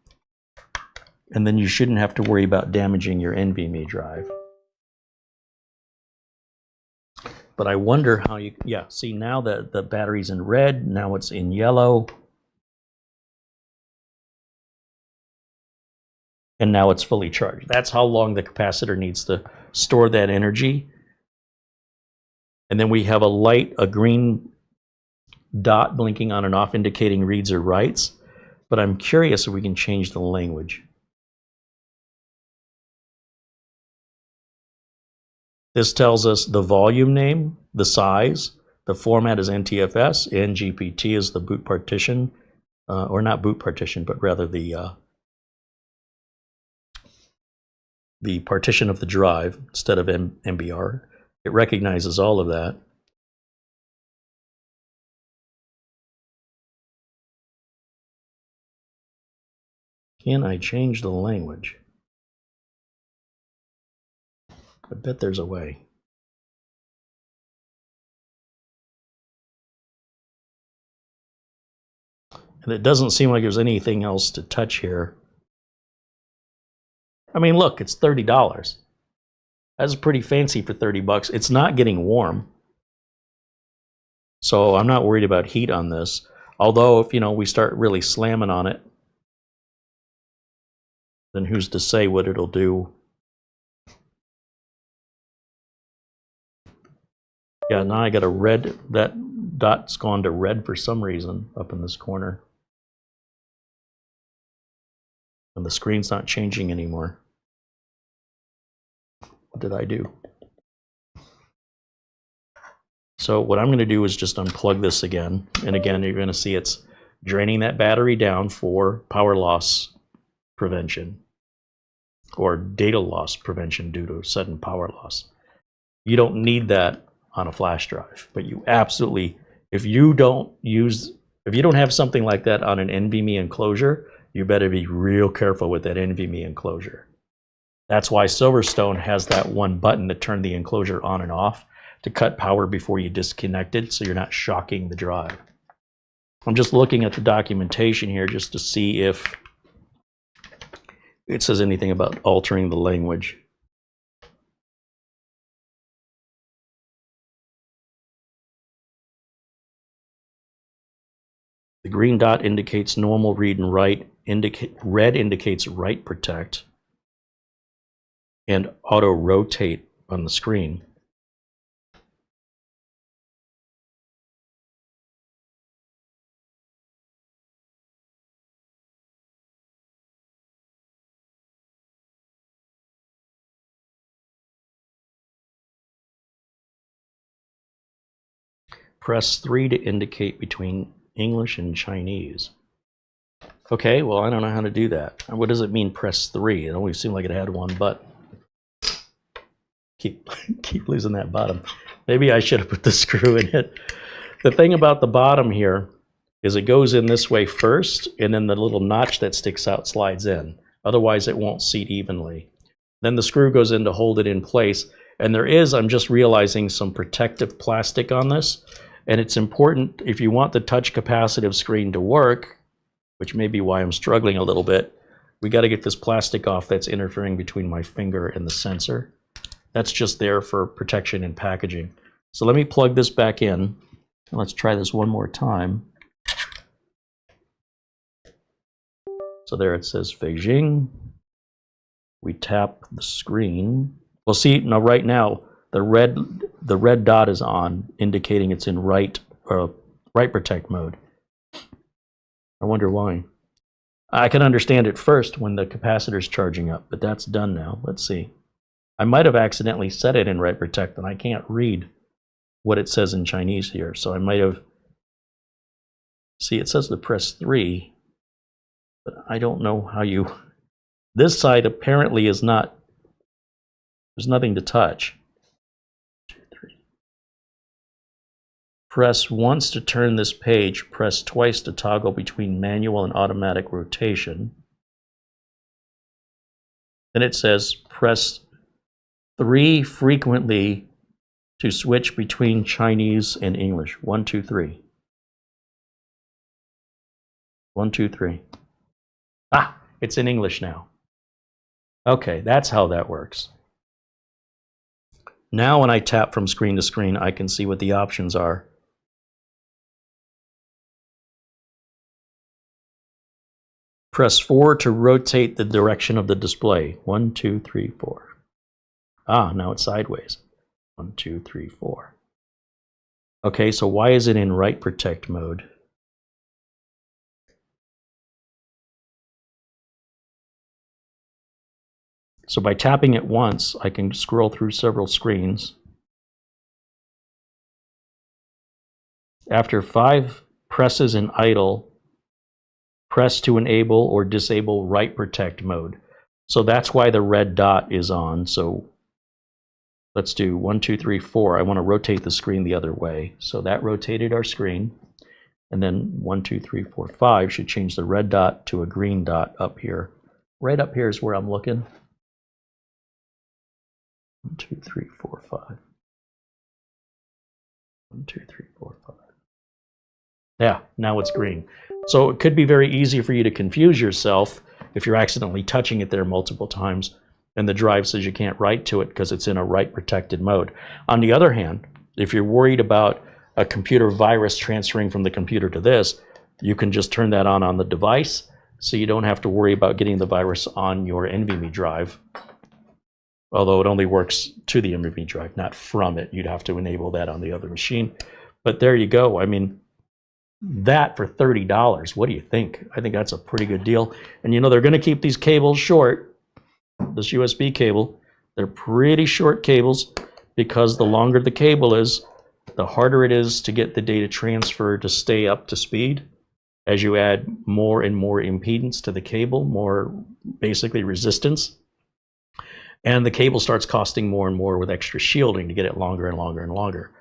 And then you shouldn't have to worry about damaging your NVMe drive. But I wonder how you, yeah, see now that the battery's in red, now it's in yellow. And now it's fully charged. That's how long the capacitor needs to store that energy. And then we have a light, a green dot blinking on and off indicating reads or writes. But I'm curious if we can change the language. This tells us the volume name, the size, the format is NTFS, and GPT is the boot partition, or not boot partition, but rather the partition of the drive instead of MBR. It recognizes all of that. Can I change the language? I bet there's a way. And it doesn't seem like there's anything else to touch here. I mean, look, it's $30. That's pretty fancy for 30 bucks. It's not getting warm. So I'm not worried about heat on this. Although if, you know, we start really slamming on it, then who's to say what it'll do? Yeah, now I got a red, that dot's gone to red for some reason up in this corner. And the screen's not changing anymore. What did I do? So what I'm going to do is just unplug this again. And again, you're going to see it's draining that battery down for power loss prevention or data loss prevention due to sudden power loss. You don't need that on a flash drive, but you absolutely, if you don't have something like that on an NVMe enclosure, you better be real careful with that NVMe enclosure. That's why Silverstone has that one button to turn the enclosure on and off to cut power before you disconnect it, so you're not shocking the drive. I'm just looking at the documentation here just to see if it says anything about altering the language. The green dot indicates normal read and write. Red indicates write protect and auto rotate on the screen. Press 3 to indicate between English and Chinese. Okay, well, I don't know how to do that. What does it mean, press 3? It always seemed like it had one button. Keep losing that bottom. Maybe I should have put the screw in it. The thing about the bottom here is it goes in this way first, and then the little notch that sticks out slides in. Otherwise, it won't seat evenly. Then the screw goes in to hold it in place. And there is, I'm just realizing, some protective plastic on this. And it's important, if you want the touch capacitive screen to work, which may be why I'm struggling a little bit, we got to get this plastic off that's interfering between my finger and the sensor. That's just there for protection and packaging. So let me plug this back in. Let's try this one more time. So there it says Fanxiang. We tap the screen. Well, see, now right now, the red dot is on, indicating it's in write protect mode. I wonder why. I can understand it first when the capacitor's charging up, but that's done now. Let's see. I might have accidentally set it in write protect, and I can't read what it says in Chinese here. So I might have. See, it says to press 3, but I don't know how you. This side apparently is not. There's nothing to touch. 2, 3. Press once to turn this page. Press twice to toggle between manual and automatic rotation. Then it says press 3 frequently to switch between Chinese and English. 1, 2, 3. 1, 2, 3. Ah, it's in English now. Okay, that's how that works. Now when I tap from screen to screen, I can see what the options are. Press 4 to rotate the direction of the display. 1, 2, 3, 4. Ah, now it's sideways. 1, 2, 3, 4. Okay, so why is it in write protect mode? So by tapping it once, I can scroll through several screens. After 5 presses in idle, press to enable or disable write protect mode. So that's why the red dot is on. So let's do 1, 2, 3, 4. I want to rotate the screen the other way. So that rotated our screen. And then 1, 2, 3, 4, 5 should change the red dot to a green dot up here. Right up here is where I'm looking. 1, 2, 3, 4, 5. 1, 2, 3, 4, 5. Yeah, now it's green. So it could be very easy for you to confuse yourself if you're accidentally touching it there multiple times and the drive says you can't write to it because it's in a write protected mode. On the other hand, if you're worried about a computer virus transferring from the computer to this, you can just turn that on the device, so you don't have to worry about getting the virus on your NVMe drive. Although it only works to the NVMe drive, not from it. You'd have to enable that on the other machine. But there you go. I mean, that for $30, what do you think? I think that's a pretty good deal. And you know, they're going to keep these cables short. This USB cable, they're pretty short cables, because the longer the cable is, the harder it is to get the data transfer to stay up to speed. As you add more and more impedance to the cable, more basically resistance, and the cable starts costing more and more with extra shielding to get it longer and longer and longer.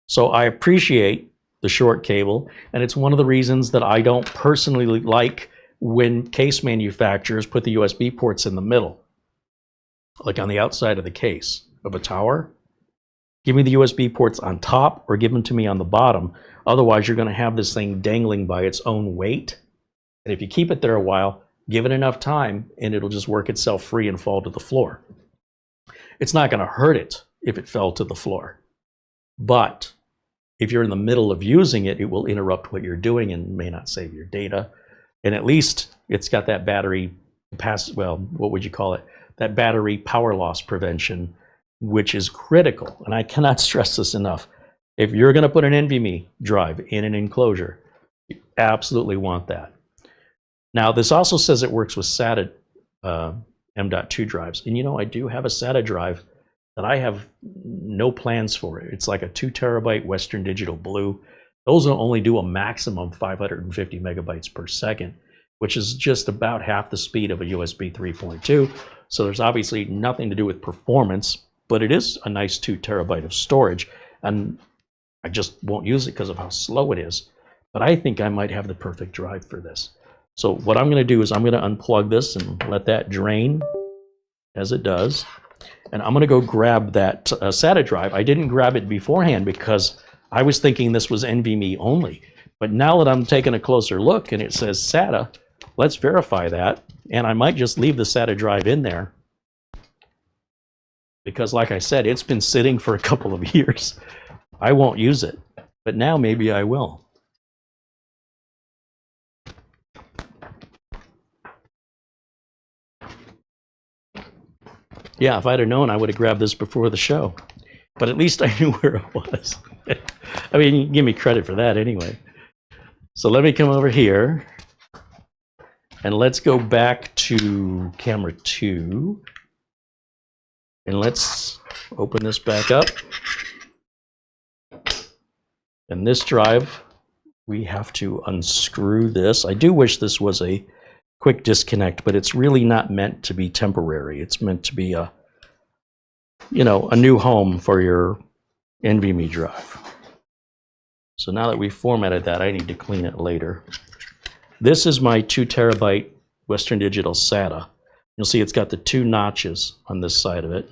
So I appreciate the short cable, and it's one of the reasons that I don't personally like when case manufacturers put the USB ports in the middle, like on the outside of the case of a tower. Give me the USB ports on top, or give them to me on the bottom. Otherwise, you're going to have this thing dangling by its own weight. And if you keep it there a while, give it enough time, and it'll just work itself free and fall to the floor. It's not going to hurt it if it fell to the floor. But if you're in the middle of using it, it will interrupt what you're doing and may not save your data. And at least it's got that battery well, what would you call it? That battery power loss prevention, which is critical. And I cannot stress this enough. If you're going to put an NVMe drive in an enclosure, you absolutely want that. Now, this also says it works with SATA M.2 drives. And you know, I do have a SATA drive that I have no plans for it. It's like a 2 terabyte Western Digital Blue. Those will only do a maximum 550 megabytes per second, which is just about half the speed of a USB 3.2. So there's obviously nothing to do with performance, but it is a nice 2 terabyte of storage. And I just won't use it because of how slow it is. But I think I might have the perfect drive for this. So what I'm going to do is I'm going to unplug this and let that drain as it does. And I'm going to go grab that SATA drive. I didn't grab it beforehand because I was thinking this was NVMe only. But now that I'm taking a closer look and it says SATA, let's verify that. And I might just leave the SATA drive in there, because like I said, it's been sitting for a couple of years. I won't use it, but now maybe I will. Yeah, if I'd have known, I would have grabbed this before the show. But at least I knew where it was. I mean, you can give me credit for that anyway. So let me come over here. And let's go back to camera 2. And let's open this back up. And this drive, we have to unscrew this. I do wish this was a quick disconnect, but it's really not meant to be temporary. It's meant to be a, you know, a new home for your NVMe drive. So now that we've formatted that, I need to clean it later. This is my 2 terabyte Western Digital SATA. You'll see it's got the 2 notches on this side of it.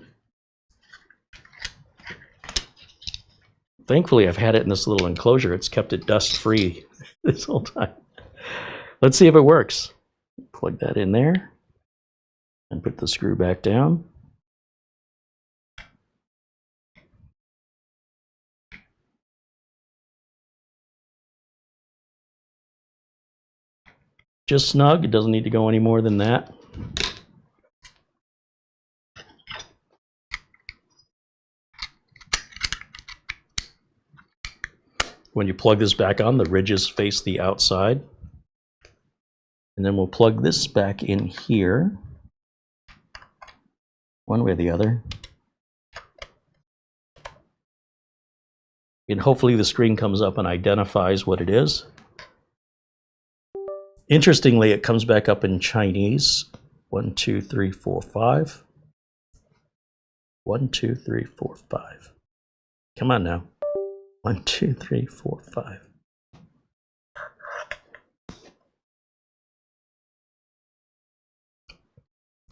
Thankfully, I've had it in this little enclosure. It's kept it dust-free this whole time. Let's see if it works. Plug that in there and put the screw back down. Just snug. It doesn't need to go any more than that. When you plug this back on, the ridges face the outside. And then we'll plug this back in here, one way or the other. And hopefully the screen comes up and identifies what it is. Interestingly, it comes back up in Chinese. 1, 2, 3, 4, 5. 1, 2, 3, 4, 5. Come on now. 1, 2, 3, 4, 5.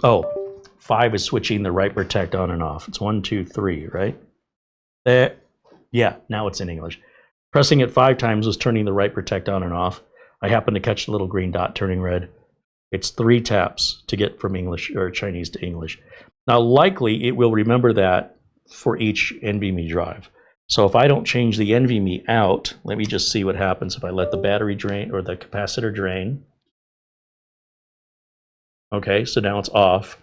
Oh, 5 is switching the write protect on and off. It's 1, 2, 3, right? There. Yeah, now it's in English. Pressing it 5 times was turning the write protect on and off. I happen to catch the little green dot turning red. It's 3 taps to get from English or Chinese to English. Now, likely it will remember that for each NVMe drive. So if I don't change the NVMe out, let me just see what happens if I let the battery drain or the capacitor drain. Okay, so now it's off.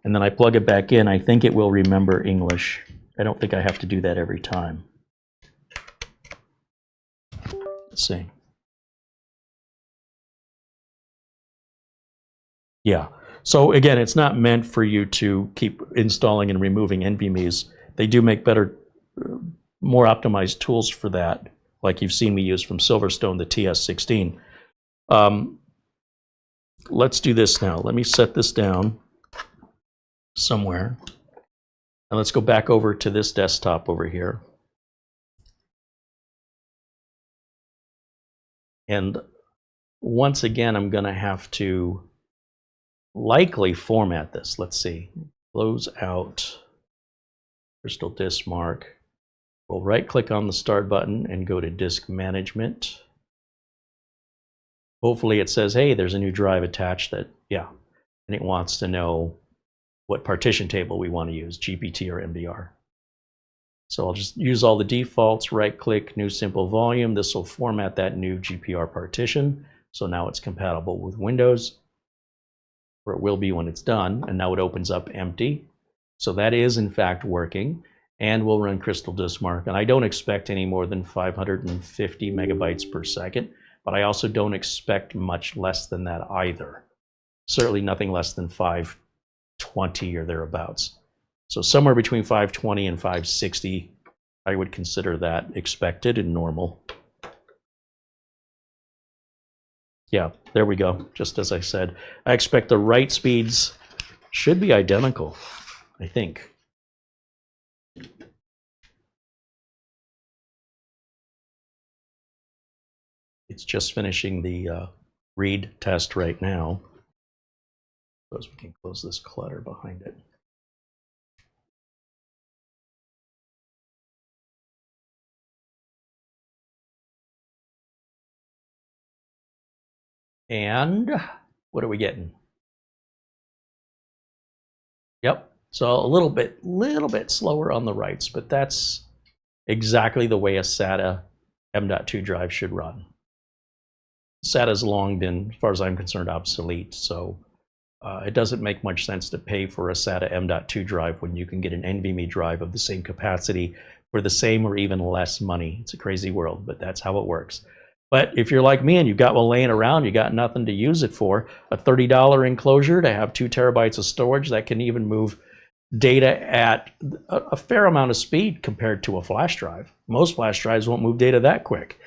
And then I plug it back in. I think it will remember English. I don't think I have to do that every time. Let's see. Yeah. So again, it's not meant for you to keep installing and removing NVMe's. They do make better, more optimized tools for that, like you've seen me use from Silverstone, the TS16. Let's do this now. Let me set this down somewhere. And let's go back over to this desktop over here. And once again, I'm going to have to likely format this. Let's see. Close out Crystal Disk Mark. We'll right-click on the Start button and go to Disk Management. Hopefully it says, hey, there's a new drive attached that, yeah, and it wants to know what partition table we want to use, GPT or MBR. So I'll just use all the defaults, right-click, New Simple Volume. This will format that new GPR partition. So now it's compatible with Windows, or it will be when it's done, and now it opens up empty. So that is in fact working, and we'll run Crystal Disk Mark. And I don't expect any more than 550 megabytes per second, but I also don't expect much less than that either. Certainly nothing less than 520 or thereabouts. So somewhere between 520 and 560, I would consider that expected and normal. Yeah, there we go, just as I said. I expect the write speeds should be identical, I think. It's just finishing the read test right now. Suppose we can close this clutter behind it. And what are we getting? Yep, so a little bit slower on the writes, but that's exactly the way a SATA M.2 drive should run. SATA's long been, as far as I'm concerned, obsolete, so it doesn't make much sense to pay for a SATA M.2 drive when you can get an NVMe drive of the same capacity for the same or even less money. It's a crazy world, but that's how it works. But if you're like me and you've got one laying around, you got nothing to use it for, a $30 enclosure to have 2 terabytes of storage that can even move data at a fair amount of speed compared to a flash drive. Most flash drives won't move data that quick.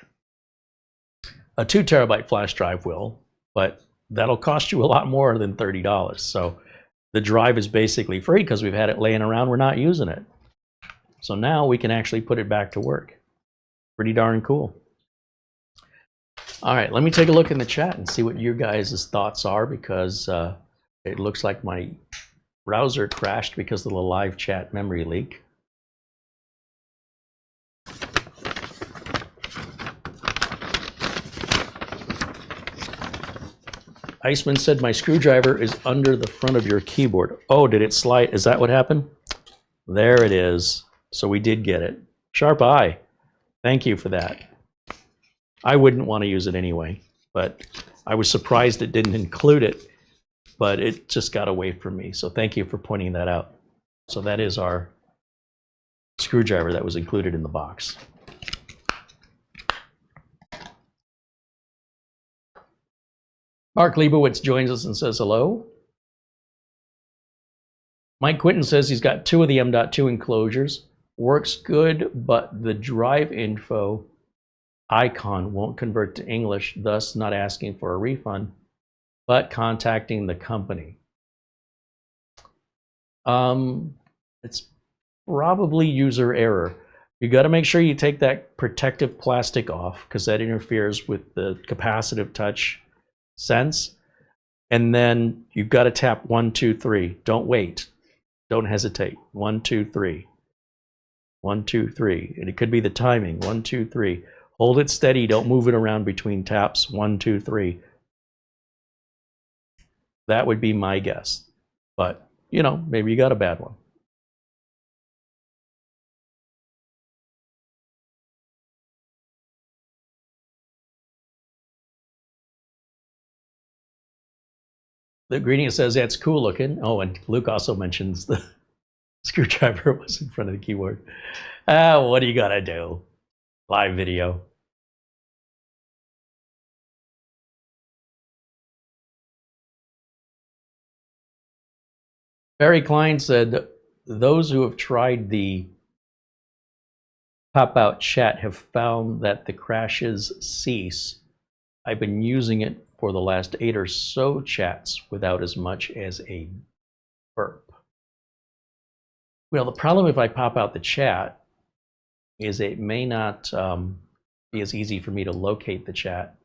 A 2 terabyte flash drive will, but that'll cost you a lot more than $30. So the drive is basically free because we've had it laying around, we're not using it. So now we can actually put it back to work. Pretty darn cool. All right, let me take a look in the chat and see what your guys' thoughts are, because it looks like my browser crashed because of the live chat memory leak. Iceman said my screwdriver is under the front of your keyboard. Oh, did it slide? Is that what happened? There it is. So we did get it. Sharp eye. Thank you for that. I wouldn't want to use it anyway, but I was surprised it didn't include it, but it just got away from me. So thank you for pointing that out. So that is our screwdriver that was included in the box. Mark Leibowitz joins us and says hello. Mike Quinton says he's got 2 of the M.2 enclosures. Works good, but the drive info icon won't convert to English, thus not asking for a refund, but contacting the company. It's probably user error. You got to make sure you take that protective plastic off, because that interferes with the capacitive touch sense. And then you've got to tap 1, 2, 3. Don't wait. Don't hesitate. 1, 2, 3. 1, 2, 3. And it could be the timing. 1, 2, 3. Hold it steady. Don't move it around between taps. 1, 2, 3. That would be my guess. But, you know, maybe you got a bad one. The ingredient says that's cool looking. Oh, and Luke also mentions the screwdriver was in front of the keyboard. What do you gotta do? Live video. Barry Klein said, those who have tried the pop-out chat have found that the crashes cease. I've been using it for the last 8 or so chats without as much as a burp. Well, the problem if I pop out the chat is it may not be as easy for me to locate the chat,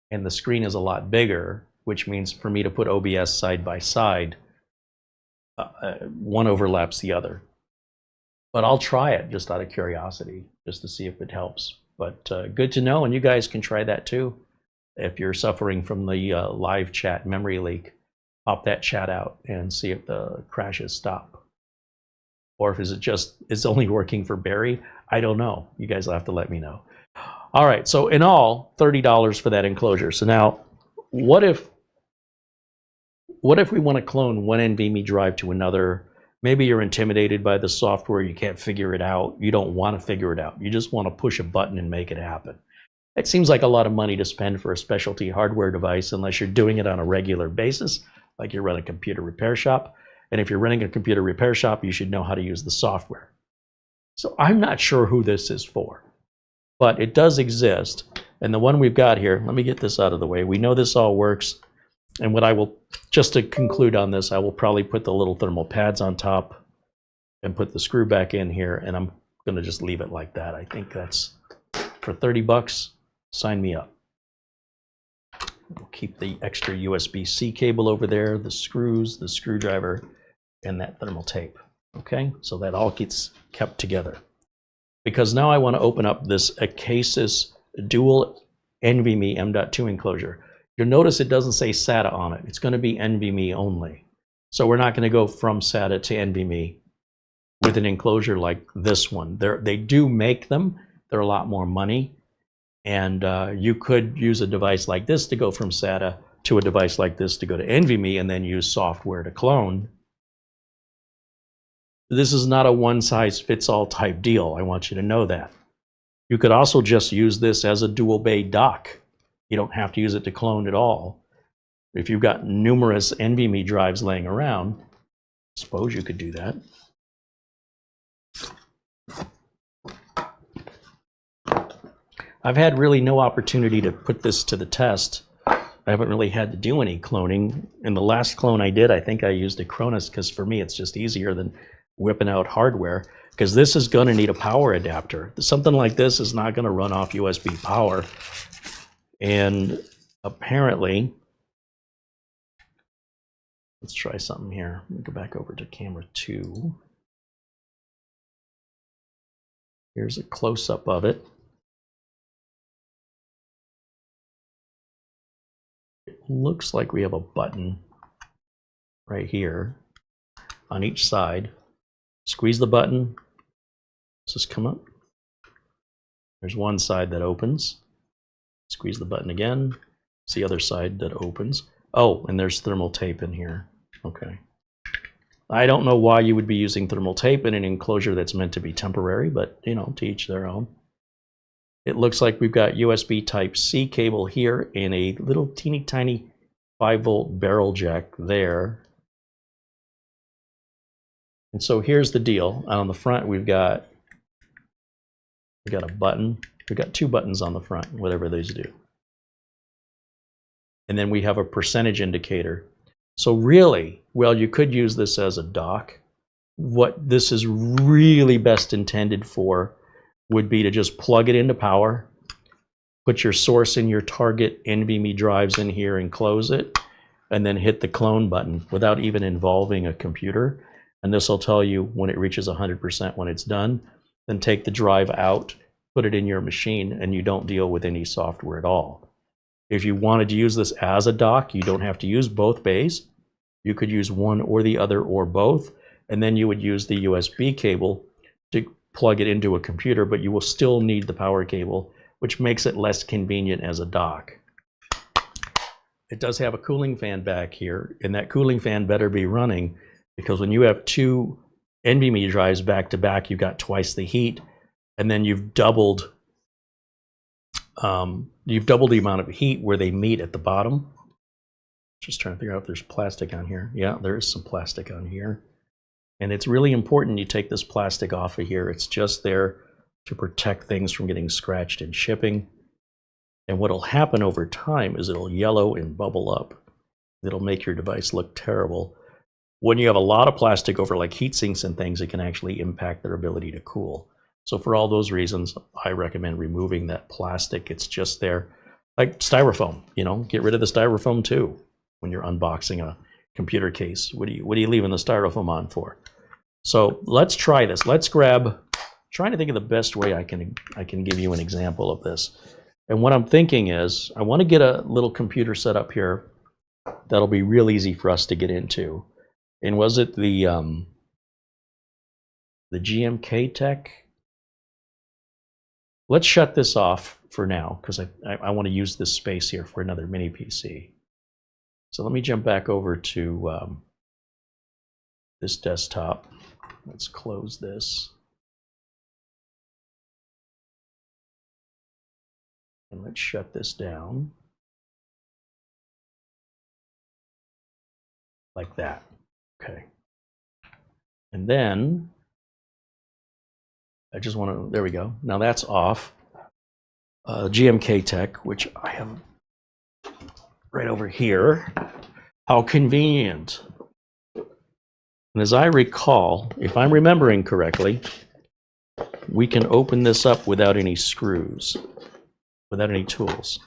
and the screen is a lot bigger, which means for me to put OBS side by side, one overlaps the other. But I'll try it just out of curiosity, just to see if it helps. But good to know, and you guys can try that too. If you're suffering from the live chat memory leak, pop that chat out and see if the crashes stop. Or if it's only working for Barry, I don't know. You guys will have to let me know. All right, so in all, $30 for that enclosure. So now, what if we want to clone one NVMe drive to another? Maybe you're intimidated by the software, you can't figure it out, you don't want to figure it out, you just want to push a button and make it happen. It seems like a lot of money to spend for a specialty hardware device unless you're doing it on a regular basis, like you run a computer repair shop. And if you're running a computer repair shop, you should know how to use the software. So I'm not sure who this is for, but it does exist. And the one we've got here, let me get this out of the way. We know this all works. And what I will, just to conclude on this, I will probably put the little thermal pads on top and put the screw back in here, and I'm going to just leave it like that. I think that's, for 30 bucks, sign me up. We'll keep the extra USB-C cable over there, the screws, the screwdriver, and that thermal tape. Okay, so that all gets kept together. Because now I want to open up this ACASIS dual NVMe M.2 enclosure. You'll notice it doesn't say SATA on it. It's going to be NVMe only. So we're not going to go from SATA to NVMe with an enclosure like this one. They do make them. They're a lot more money. And you could use a device like this to go from SATA to a device like this to go to NVMe and then use software to clone. This is not a one-size-fits-all type deal. I want you to know that. You could also just use this as a dual bay dock. You don't have to use it to clone at all. If you've got numerous NVMe drives laying around, I suppose you could do that. I've had really no opportunity to put this to the test. I haven't really had to do any cloning. In the last clone I did, I think I used a Cronus because for me it's just easier than whipping out hardware, because this is going to need a power adapter. Something like this is not going to run off USB power. And apparently, let's try something here. Let me go back over to camera 2. Here's a close-up of it. It looks like we have a button right here on each side. Squeeze the button. Does this come up? There's one side that opens. Squeeze the button again. It's the other side that opens. Oh, and there's thermal tape in here. Okay. I don't know why you would be using thermal tape in an enclosure that's meant to be temporary, but you know, to each their own. It looks like we've got USB Type-C cable here and a little teeny tiny 5-volt barrel jack there. And so here's the deal. On the front we've got a button. We've got 2 buttons on the front, whatever these do. And then we have a percentage indicator. So really, well, you could use this as a dock. What this is really best intended for would be to just plug it into power, put your source in your target NVMe drives in here and close it, and then hit the clone button without even involving a computer. And this will tell you when it reaches 100% when it's done. Then take the drive out, put it in your machine, and you don't deal with any software at all. If you wanted to use this as a dock, you don't have to use both bays. You could use one or the other or both, and then you would use the USB cable to plug it into a computer, but you will still need the power cable, which makes it less convenient as a dock. it does have a cooling fan back here, and that cooling fan better be running, because when you have two NVMe drives back to back, you've got twice the heat, and then you've doubled the amount of heat where they meet at the bottom. Just trying to figure out if there's plastic on here. Yeah, there is some plastic on here. And it's really important you take this plastic off of here. It's just there to protect things from getting scratched in shipping. And what'll happen over time is it'll yellow and bubble up. It'll make your device look terrible. When you have a lot of plastic over like heat sinks and things, it can actually impact their ability to cool. So for all those reasons, I recommend removing that plastic. It's just there, like styrofoam, you know, get rid of the styrofoam too when you're unboxing a computer case. What are you leaving the styrofoam on for? So let's try this. Let's grab, trying to think of the best way I can give you an example of this. And what I'm thinking is, I want to get a little computer set up here that'll be real easy for us to get into. And was it the GMK Tech? Let's shut this off for now, because I want to use this space here for another mini PC. So let me jump back over to this desktop. Let's close this. And let's shut this down. Like that. Okay. And then I just want to, there we go. Now that's off. GMK Tech, which I have right over here. How convenient. And as I recall, if I'm remembering correctly, we can open this up without any screws, without any tools.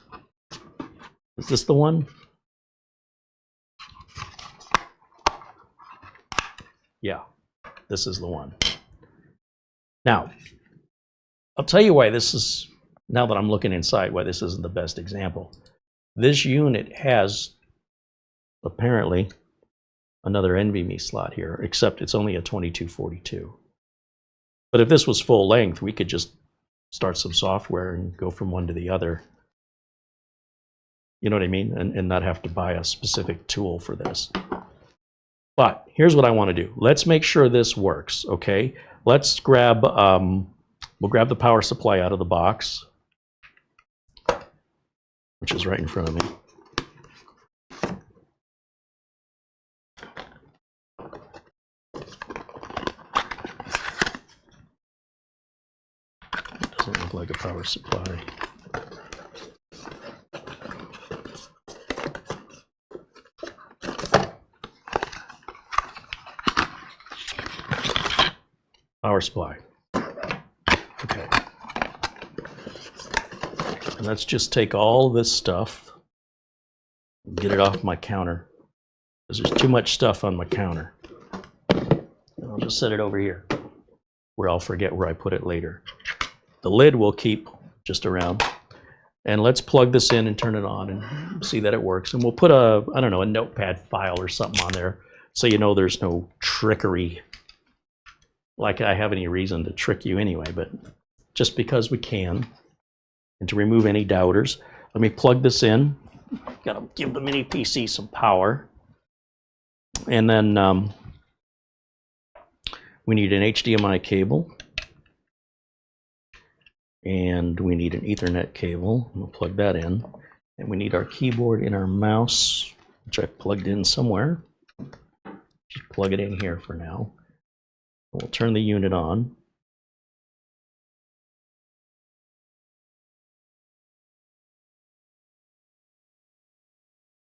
Is this the one? Yeah, this is the one. Now, I'll tell you why this is, now that I'm looking inside, why this isn't the best example. This unit has apparently another NVMe slot here, except it's only a 2242. But if this was full length, we could just start some software and go from one to the other. You know what I mean? And not have to buy a specific tool for this. But here's what I want to do. Let's make sure this works, okay? Let's grab, we'll grab the power supply out of the box, which is right in front of me. It doesn't look like a power supply. Power supply. Okay. And let's just take all this stuff and get it off my counter, because there's too much stuff on my counter. And I'll just set it over here where I'll forget where I put it later. The lid will keep just around. And let's plug this in and turn it on and see that it works. And we'll put a, I don't know, a notepad file or something on there so you know there's no trickery. Like I have any reason to trick you anyway, but just because we can. And to remove any doubters, let me plug this in. Gotta give the mini PC some power. And then we need an HDMI cable. And we need an Ethernet cable. We'll plug that in. And we need our keyboard and our mouse, which I plugged in somewhere. Just plug it in here for now. We'll turn the unit on.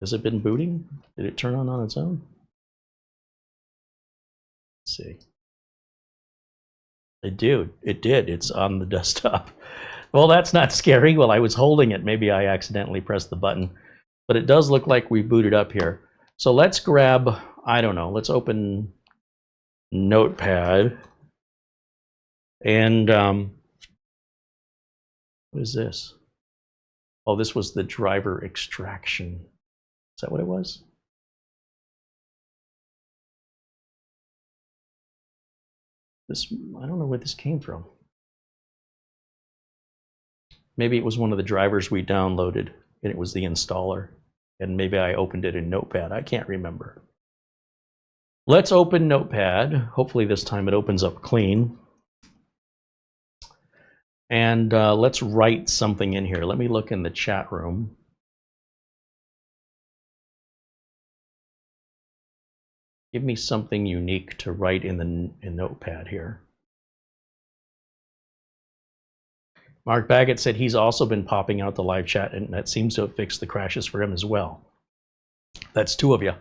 Has it been booting? Did it turn on its own? Let's see. It did. It's on the desktop. Well, that's not scary. Well, I was holding it. Maybe I accidentally pressed the button. But it does look like we booted up here. So let's grab, I don't know, let's open Notepad. And what is this? Oh, this was the driver extraction. Is that what it was? This, I don't know where this came from. Maybe it was one of the drivers we downloaded and it was the installer. And maybe I opened it in Notepad. I can't remember. Let's open Notepad. Hopefully this time it opens up clean. And let's write something in here. Let me look in the chat room. Give me something unique to write in Notepad here. Mark Baggett said he's also been popping out the live chat, and that seems to have fixed the crashes for him as well. That's 2 of you.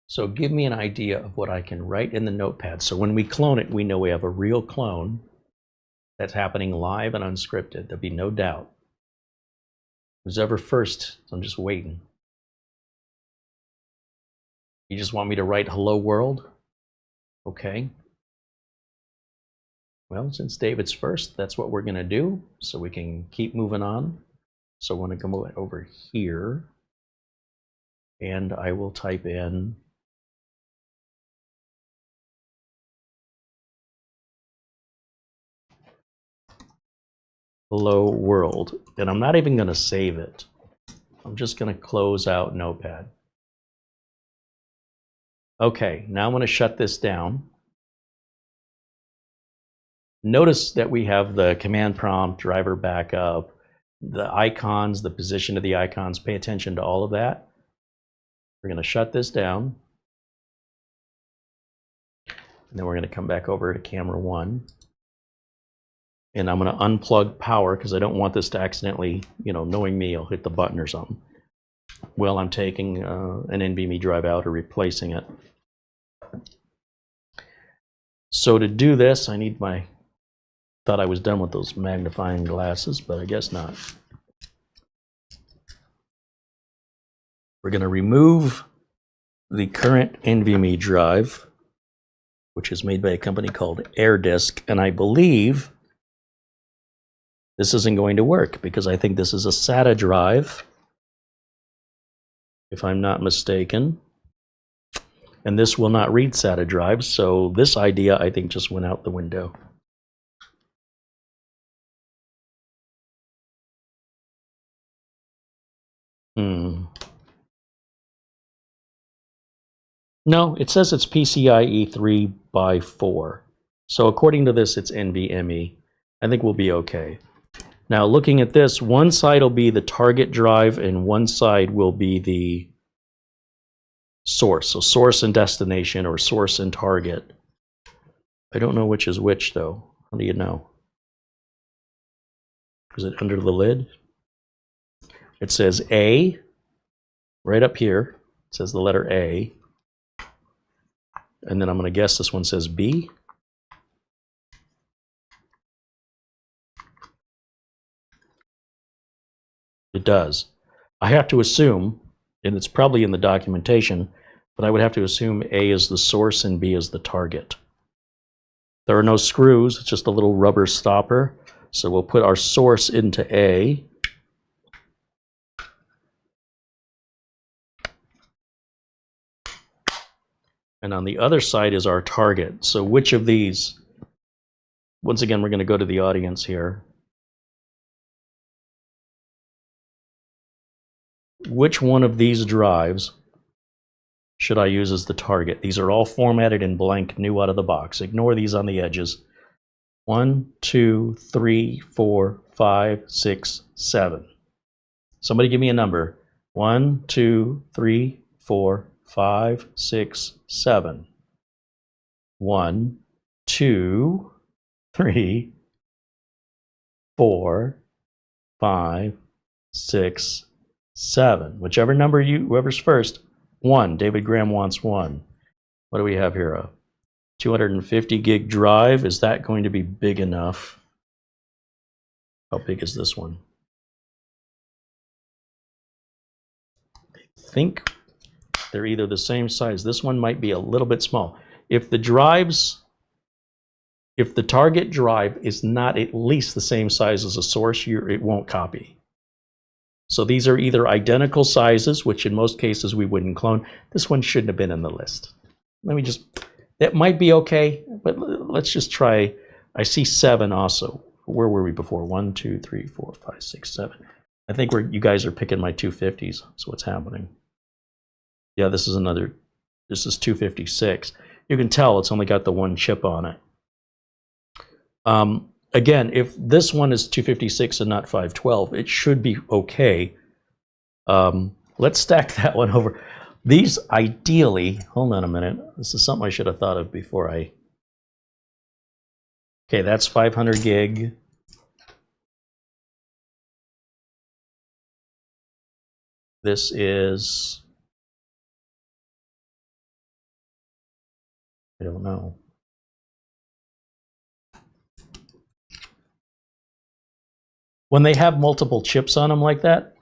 So give me an idea of what I can write in the Notepad. So when we clone it, we know we have a real clone that's happening live and unscripted. There'll be no doubt. Who's ever first? I'm just waiting. You just want me to write hello world? Okay. Well, since David's first, that's what we're going to do. So we can keep moving on. So I want to come over here. And I will type in hello world. And I'm not even going to save it. I'm just going to close out Notepad. Okay, now I'm going to shut this down. Notice that we have the command prompt, driver backup, the icons, the position of the icons. Pay attention to all of that. We're going to shut this down. And then we're going to come back over to camera 1. And I'm going to unplug power because I don't want this to accidentally, knowing me, I'll hit the button or something. Well, I'm taking an NVMe drive out or replacing it. So to do this, I need thought I was done with those magnifying glasses, but I guess not. We're going to remove the current NVMe drive, which is made by a company called AirDisk, and I believe this isn't going to work because I think this is a SATA drive, if I'm not mistaken. And this will not read SATA drives, so this idea, I think, just went out the window. No, it says it's PCIe 3x4. So according to this, it's NVMe. I think we'll be okay. Now, looking at this, one side will be the target drive, and one side will be the source. So source and destination, or source and target. I don't know which is which, though. How do you know? Is it under the lid? It says A, right up here. It says the letter A. And then I'm going to guess this one says B. It does. I have to assume, and it's probably in the documentation, but I would have to assume A is the source and B is the target. There are no screws, it's just a little rubber stopper. So we'll put our source into A. And on the other side is our target. So which of these, once again, we're going to go to the audience here. Which one of these drives should I use as the target? These are all formatted in blank, new out of the box. Ignore these on the edges. 1, 2, 3, 4, 5, 6, 7. Somebody give me a number. 1, 2, 3, 4, 5, 6, 7. 1, 2, 3, 4, 5, 6, 7. Whichever number whoever's first. 1. David Graham wants 1. What do we have here? A 250 gig drive. Is that going to be big enough? How big is this one? I think they're either the same size. This one might be a little bit small. If the target drive is not at least the same size as a source, it won't copy. So these are either identical sizes, which in most cases we wouldn't clone. This one shouldn't have been in the list. Let me just, that might be okay, but let's just try. I see 7 also. Where were we before? 1, 2, 3, 4, 5, 6, 7. I think you guys are picking my 250s. So what's happening? Yeah, this is 256. You can tell it's only got the 1 chip on it. Again, if this one is 256 and not 512, it should be okay. Let's stack that one over. These ideally, hold on a minute. This is something I should have thought of before I. Okay, that's 500 gig. This is, I don't know. When they have multiple chips on them like that,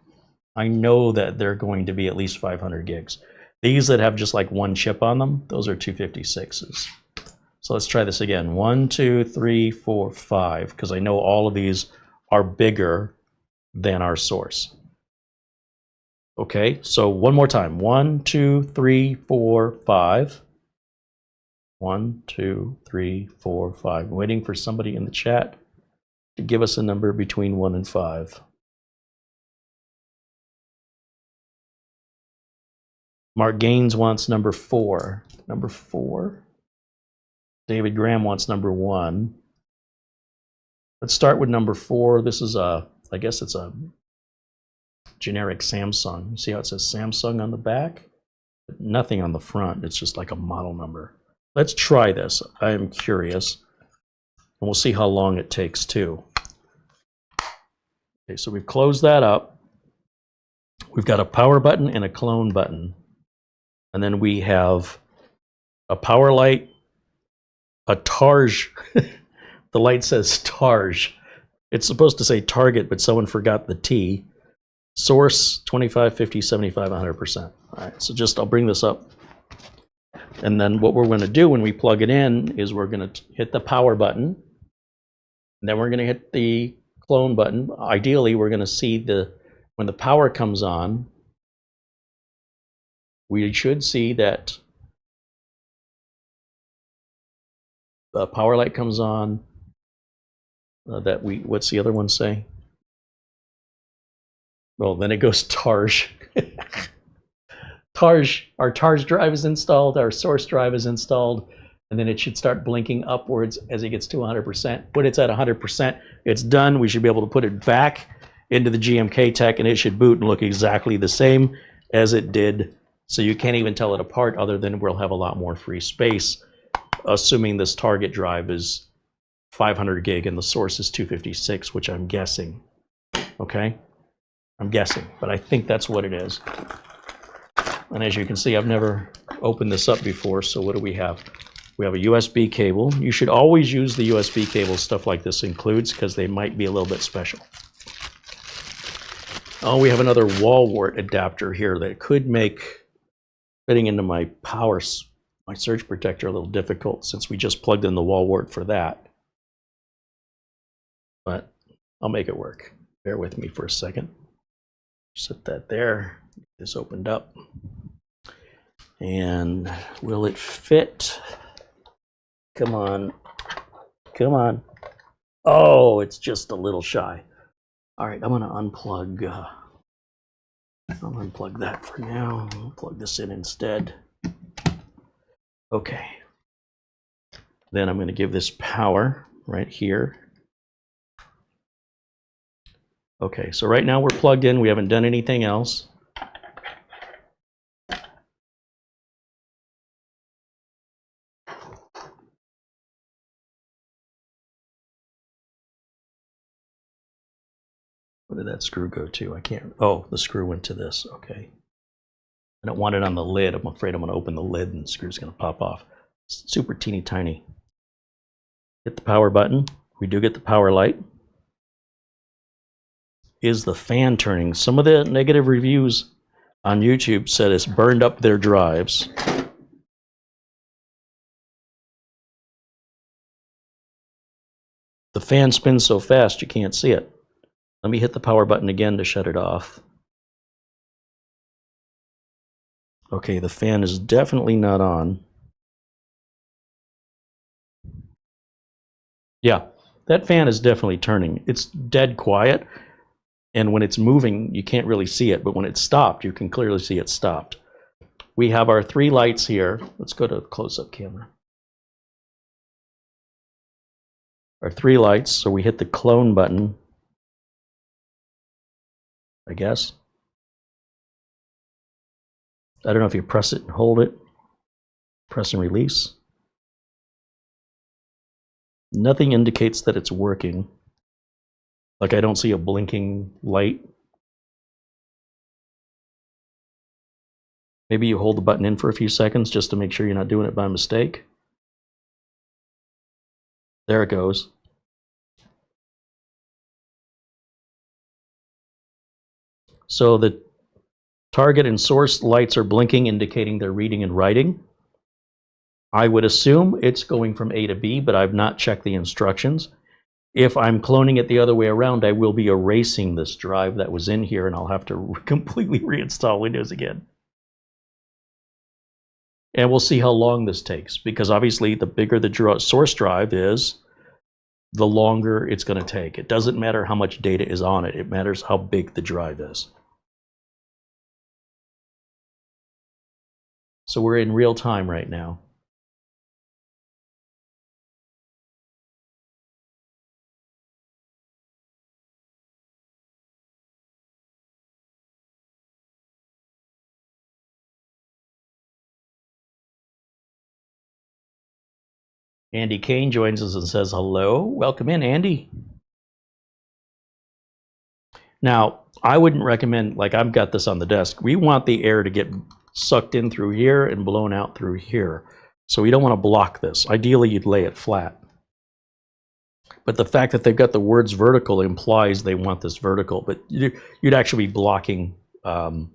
I know that they're going to be at least 500 gigs. These that have just like 1 chip on them, those are 256s. So let's try this again. 1, 2, 3, 4, 5, because I know all of these are bigger than our source. Okay, so one more time. 1, 2, 3, 4, 5. 1, 2, 3, 4, 5. I'm waiting for somebody in the chat to give us a number between 1 and 5. Mark Gaines wants number 4. Number 4. David Graham wants number 1. Let's start with number 4. This is I guess it's a generic Samsung. See how it says Samsung on the back? But nothing on the front. It's just like a model number. Let's try this. I am curious. And we'll see how long it takes too. Okay, so we've closed that up. We've got a power button and a clone button. And then we have a power light, a targe. The light says targe. It's supposed to say target, but someone forgot the T. Source 25, 50, 75, 100%. All right, so just I'll bring this up. And then what we're going to do when we plug it in is we're going to hit the power button. And then we're going to hit the clone button. Ideally, we're going to see when the power comes on, we should see that the power light comes on. What's the other one say? Well, then it goes targe. Targe, our targe drive is installed, our source drive is installed, and then it should start blinking upwards as it gets to 100%. When it's at 100%, it's done. We should be able to put it back into the GMK Tech, and it should boot and look exactly the same as it did. So you can't even tell it apart, other than we'll have a lot more free space, assuming this target drive is 500 gig and the source is 256, which I'm guessing. Okay? I'm guessing, but I think that's what it is. And as you can see, I've never opened this up before, so what do we have? We have a USB cable. You should always use the USB cable stuff like this includes, because they might be a little bit special. Oh, we have another wall wart adapter here that could make fitting into my my surge protector a little difficult, since we just plugged in the wall wart for that. But I'll make it work. Bear with me for a second. Set that there. Get this opened up. And will it fit? Come on. Come on. Oh, it's just a little shy. All right, I'm going to unplug. I'll unplug that for now. I'll plug this in instead. Okay. Then I'm going to give this power right here. Okay, so right now we're plugged in. We haven't done anything else. Where did that screw go to? I can't. Oh, the screw went to this. Okay. I don't want it on the lid. I'm afraid I'm going to open the lid and the screw's going to pop off. It's super teeny tiny. Hit the power button. We do get the power light. Is the fan turning? Some of the negative reviews on YouTube said it's burned up their drives. The fan spins so fast you can't see it. Let me hit the power button again to shut it off. Okay, the fan is definitely not on. Yeah, that fan is definitely turning. It's dead quiet, and when it's moving, you can't really see it, but when it's stopped, you can clearly see it stopped. We have our 3 lights here. Let's go to close-up camera. Our 3 lights, so we hit the clone button, I guess. I don't know if you press it and hold it, press and release. Nothing indicates that it's working. Like, I don't see a blinking light. Maybe you hold the button in for a few seconds just to make sure you're not doing it by mistake. There it goes. So the target and source lights are blinking, indicating they're reading and writing. I would assume it's going from A to B, but I've not checked the instructions. If I'm cloning it the other way around, I will be erasing this drive that was in here, and I'll have to completely reinstall Windows again. And we'll see how long this takes, because obviously the bigger the source drive is, the longer it's going to take. It doesn't matter how much data is on it. It matters how big the drive is. So we're in real time right now. Andy Kane joins us and says hello. Welcome in, Andy. Now, I wouldn't recommend, like I've got this on the desk, we want the air to get sucked in through here and blown out through here. So we don't want to block this. Ideally, you'd lay it flat. But the fact that they've got the words vertical implies they want this vertical. But you'd actually be blocking how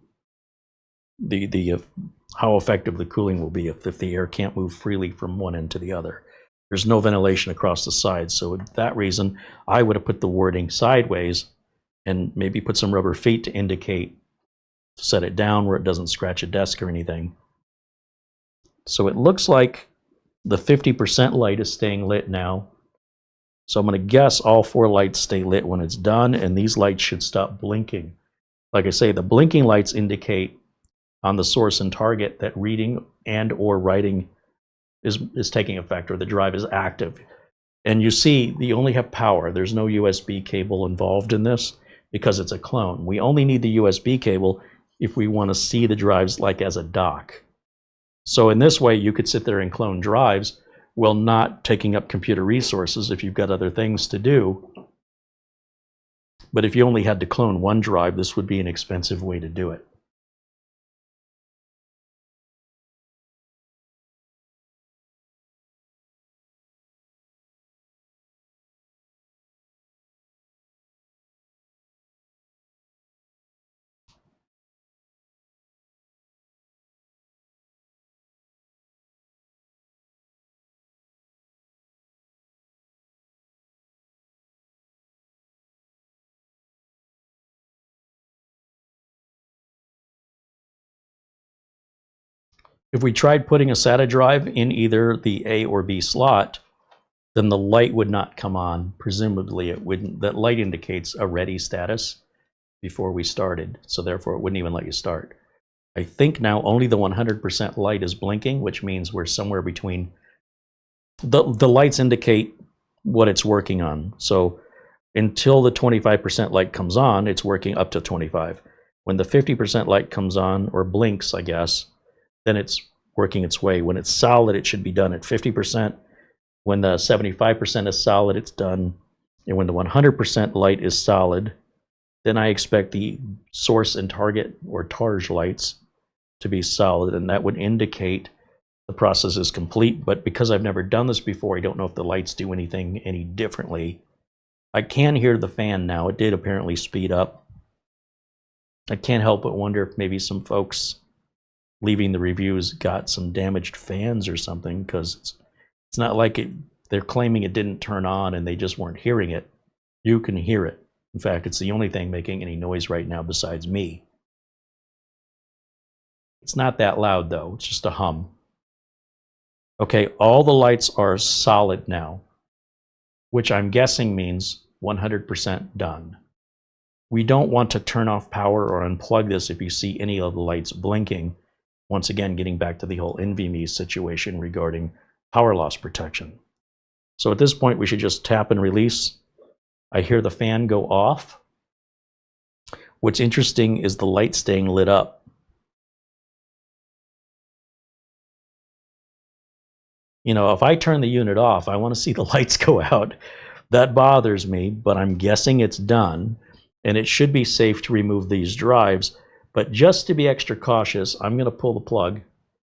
effective the cooling will be if the air can't move freely from one end to the other. There's no ventilation across the sides. So for that reason, I would have put the wording sideways and maybe put some rubber feet to indicate, to set it down where it doesn't scratch a desk or anything. So it looks like the 50% light is staying lit now. So I'm going to guess all 4 lights stay lit when it's done, and these lights should stop blinking. Like I say, the blinking lights indicate on the source and target that reading and or writing is taking effect, or the drive is active. And you see, you only have power. There's no USB cable involved in this because it's a clone. We only need the USB cable if we want to see the drives like as a dock. So in this way, you could sit there and clone drives while not taking up computer resources if you've got other things to do. But if you only had to clone one drive, this would be an expensive way to do it. If we tried putting a SATA drive in either the A or B slot, then the light would not come on. Presumably it wouldn't. That light indicates a ready status before we started, so therefore it wouldn't even let you start. I think now only the 100% light is blinking, which means we're somewhere between. The lights indicate what it's working on. So until the 25% light comes on, it's working up to 25. When the 50% light comes on, or blinks, I guess, then it's working its way. When it's solid, it should be done at 50%. When the 75% is solid, it's done. And when the 100% light is solid, then I expect the source and target, or targe lights, to be solid, and that would indicate the process is complete. But because I've never done this before, I don't know if the lights do anything any differently. I can hear the fan now. It did apparently speed up. I can't help but wonder if maybe some folks leaving the reviews got some damaged fans or something, because it's not like they're claiming it didn't turn on and they just weren't hearing it. You can hear it. In fact, it's the only thing making any noise right now besides me. It's not that loud though, it's just a hum. Okay, all the lights are solid now, which I'm guessing means 100% done. We don't want to turn off power or unplug this if you see any of the lights blinking. Once again, getting back to the whole NVMe situation regarding power loss protection. So at this point, we should just tap and release. I hear the fan go off. What's interesting is the light staying lit up. You know, if I turn the unit off, I want to see the lights go out. That bothers me, but I'm guessing it's done. And it should be safe to remove these drives. But just to be extra cautious, I'm going to pull the plug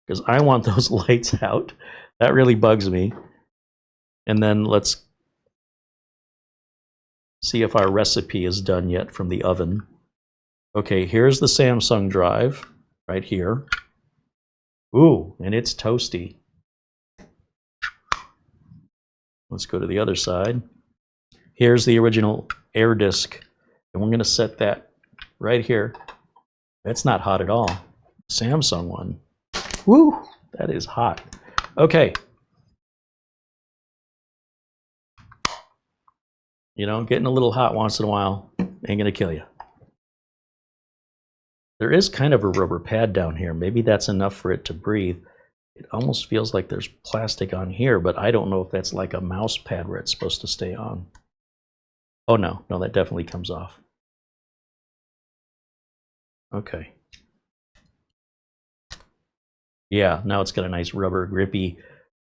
because I want those lights out. That really bugs me. And then let's see if our recipe is done yet from the oven. Okay, here's the Samsung drive right here. Ooh, and it's toasty. Let's go to the other side. Here's the original air disk. And we're going to set that right here. That's not hot at all. Samsung one. Woo! That is hot. Okay. You know, getting a little hot once in a while ain't going to kill you. There is kind of a rubber pad down here. Maybe that's enough for it to breathe. It almost feels like there's plastic on here, but I don't know if that's like a mouse pad where it's supposed to stay on. Oh, no. No, that definitely comes off. Okay. Yeah, now it's got a nice rubber grippy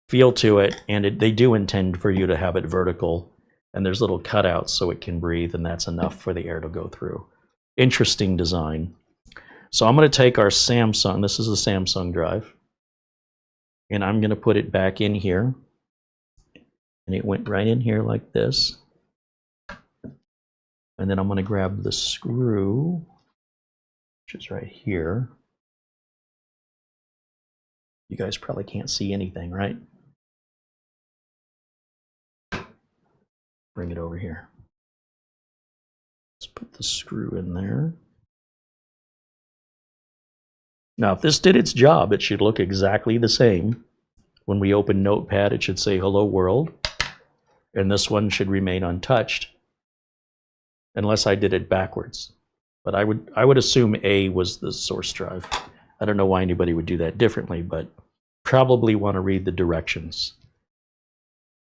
feel to it, and they do intend for you to have it vertical, and there's little cutouts so it can breathe, and that's enough for the air to go through. Interesting design. So I'm going to take our Samsung, this is a Samsung drive, and I'm going to put it back in here, and it went right in here like this. And then I'm going to grab the screw, which is right here. You guys probably can't see anything, right? Bring it over here. Let's put the screw in there. Now, if this did its job, it should look exactly the same. When we open Notepad, it should say "Hello World," and this one should remain untouched, unless I did it backwards. But I would assume A was the source drive. I don't know why anybody would do that differently, but probably want to read the directions.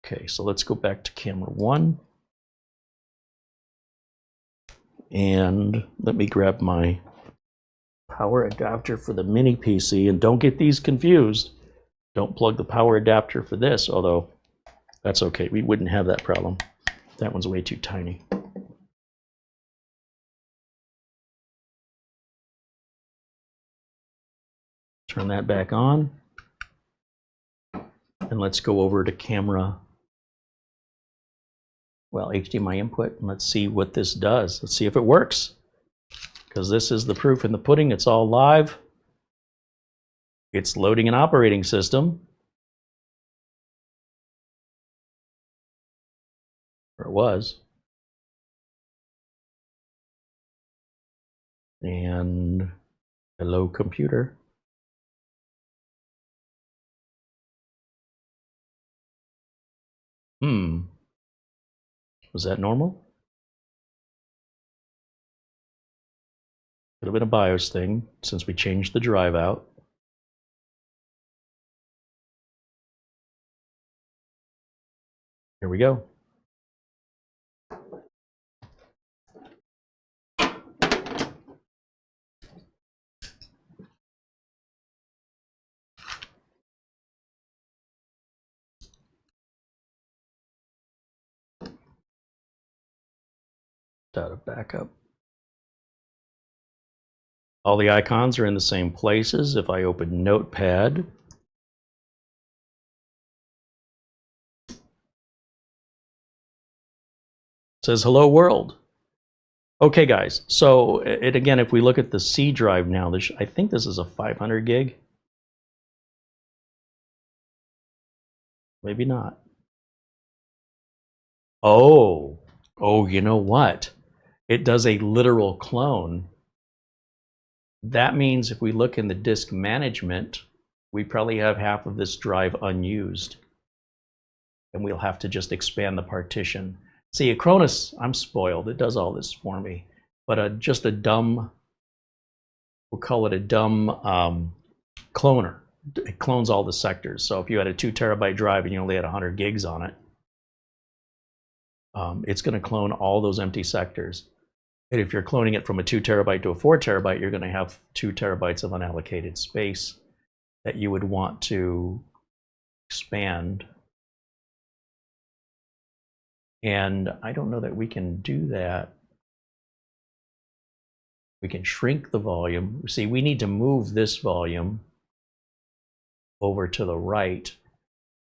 Okay, so let's go back to camera 1. And let me grab my power adapter for the mini PC. And don't get these confused. Don't plug the power adapter for this, although that's okay. We wouldn't have that problem. That one's way too tiny. Turn that back on. And let's go over to camera, well, HDMI input, and let's see what this does. Let's see if it works. Because this is the proof in the pudding. It's all live. It's loading an operating system. Or it was. And hello, computer. Was that normal? Could have been a BIOS thing since we changed the drive out. Here we go. Out of backup. All the icons are in the same places. If I open Notepad, it says hello world. Okay guys, so again, if we look at the C drive now, I think this is a 500 gig. Maybe not. Oh, you know what? It does a literal clone. That means if we look in the disk management, we probably have half of this drive unused. And we'll have to just expand the partition. See, Acronis, I'm spoiled. It does all this for me. But just a dumb, we'll call it a dumb cloner. It clones all the sectors. So if you had a 2 terabyte drive and you only had 100 gigs on it, it's going to clone all those empty sectors. And if you're cloning it from a 2 terabyte to a 4 terabyte, you're going to have 2 terabytes of unallocated space that you would want to expand. And I don't know that we can do that. We can shrink the volume. See, we need to move this volume over to the right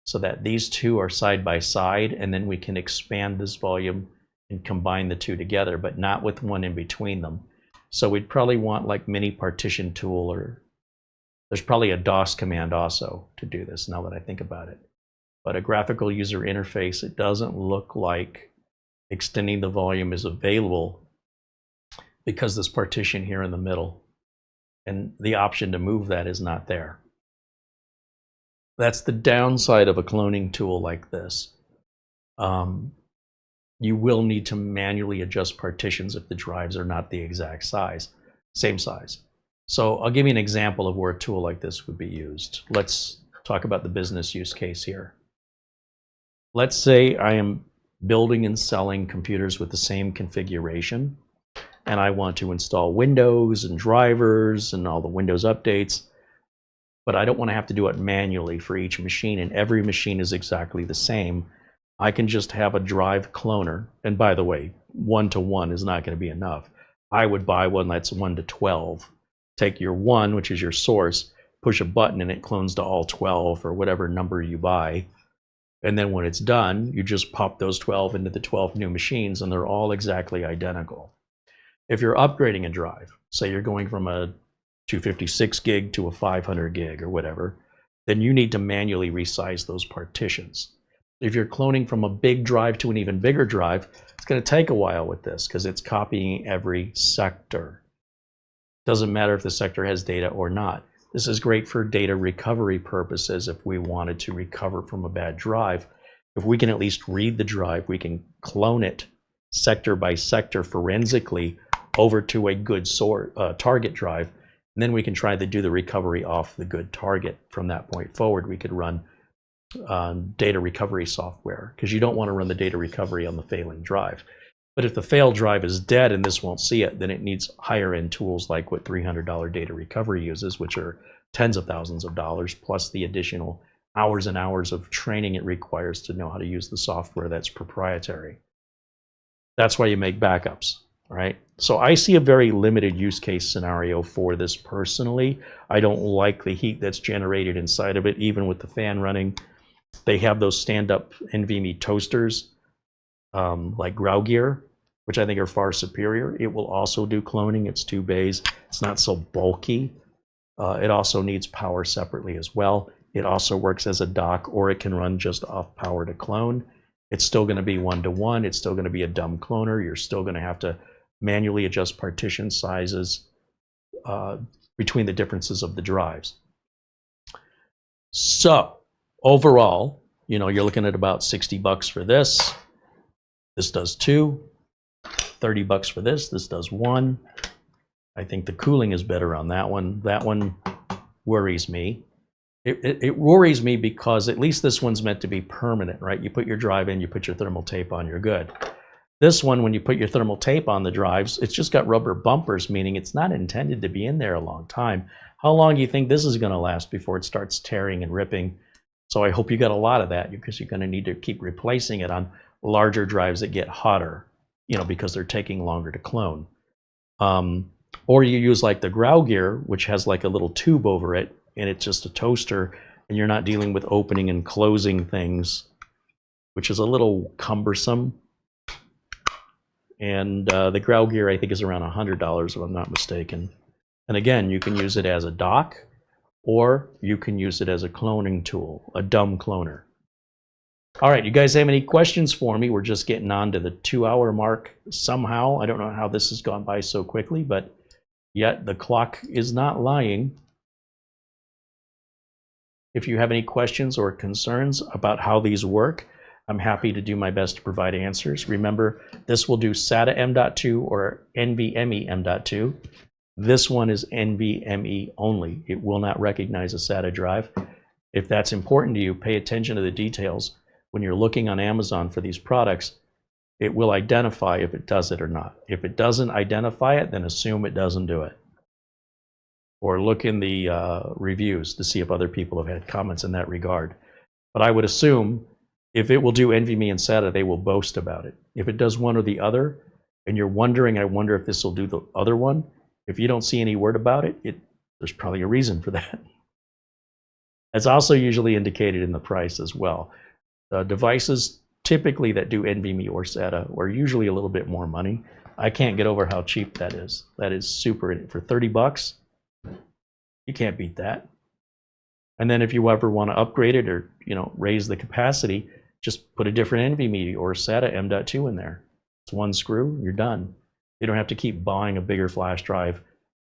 so that these two are side by side, and then we can expand this volume and combine the two together, but not with one in between them. So we'd probably want like mini partition tool, or there's probably a DOS command also to do this now that I think about it. But a graphical user interface, it doesn't look like extending the volume is available because this partition here in the middle, and the option to move that is not there. That's the downside of a cloning tool like this. You will need to manually adjust partitions if the drives are not the exact size, same size. So I'll give you an example of where a tool like this would be used. Let's talk about the business use case here. Let's say I am building and selling computers with the same configuration, and I want to install Windows and drivers and all the Windows updates, but I don't want to have to do it manually for each machine, and every machine is exactly the same. I can just have a drive cloner, and by the way, 1-to-1 is not going to be enough. I would buy one that's 1-to-12. Take your 1, which is your source, push a button and it clones to all 12 or whatever number you buy. And then when it's done, you just pop those 12 into the 12 new machines, and they're all exactly identical. If you're upgrading a drive, say you're going from a 256 gig to a 500 gig or whatever, then you need to manually resize those partitions. If you're cloning from a big drive to an even bigger drive, it's going to take a while with this because it's copying every sector. Doesn't matter if the sector has data or not. This is great for data recovery purposes if we wanted to recover from a bad drive. If we can at least read the drive, we can clone it sector by sector forensically over to a good target drive, and then we can try to do the recovery off the good target. From that point forward, we could run data recovery software, because you don't want to run the data recovery on the failing drive. But if the failed drive is dead and this won't see it, then it needs higher end tools like what $300 data recovery uses, which are tens of thousands of dollars, plus the additional hours and hours of training it requires to know how to use the software that's proprietary. That's why you make backups, right? So I see a very limited use case scenario for this personally. I don't like the heat that's generated inside of it, even with the fan running. They have those stand-up NVMe toasters like Graugear, which I think are far superior. It will also do cloning. It's 2 bays. It's not so bulky. It also needs power separately as well. It also works as a dock, or it can run just off power to clone. It's still going to be 1-to-1. It's still going to be a dumb cloner. You're still going to have to manually adjust partition sizes between the differences of the drives. So overall, you know, you're looking at about $60 for this. This does 2. $30 for this. This does 1. I think the cooling is better on that one. That one worries me. It worries me because at least this one's meant to be permanent, right? You put your drive in, you put your thermal tape on, you're good. This one, when you put your thermal tape on the drives, it's just got rubber bumpers, meaning it's not intended to be in there a long time. How long do you think this is going to last before it starts tearing and ripping? So I hope you got a lot of that, because you're going to need to keep replacing it on larger drives that get hotter, you know, because they're taking longer to clone. Or you use like the Graugear, which has like a little tube over it, and it's just a toaster, and you're not dealing with opening and closing things, which is a little cumbersome. And the Graugear, I think, is around $100 if I'm not mistaken. And again, you can use it as a dock, or you can use it as a cloning tool, a dumb cloner. All right, you guys have any questions for me? We're just getting on to the 2-hour mark somehow. I don't know how this has gone by so quickly, but Yet the clock is not lying. If you have any questions or concerns about how these work, I'm happy to do my best to provide answers. Remember, this will do SATA M.2 or NVMe M.2. This one is NVMe only. It will not recognize a SATA drive. If that's important to you, pay attention to the details. When you're looking on Amazon for these products, it will identify if it does it or not. If it doesn't identify it, then assume it doesn't do it. Or look in the reviews to see if other people have had comments in that regard. But I would assume if it will do NVMe and SATA, they will boast about it. If it does one or the other, and you're wondering, I wonder if this will do the other one, if you don't see any word about it, there's probably a reason for that. It's also usually indicated in the price as well. Devices typically that do NVMe or SATA are usually a little bit more money. I can't get over how cheap that is. That is super. For 30 bucks, you can't beat that. And then if you ever want to upgrade it or raise the capacity, just put a different NVMe or SATA M.2 in there. It's one screw, you're done. You don't have to keep buying a bigger flash drive.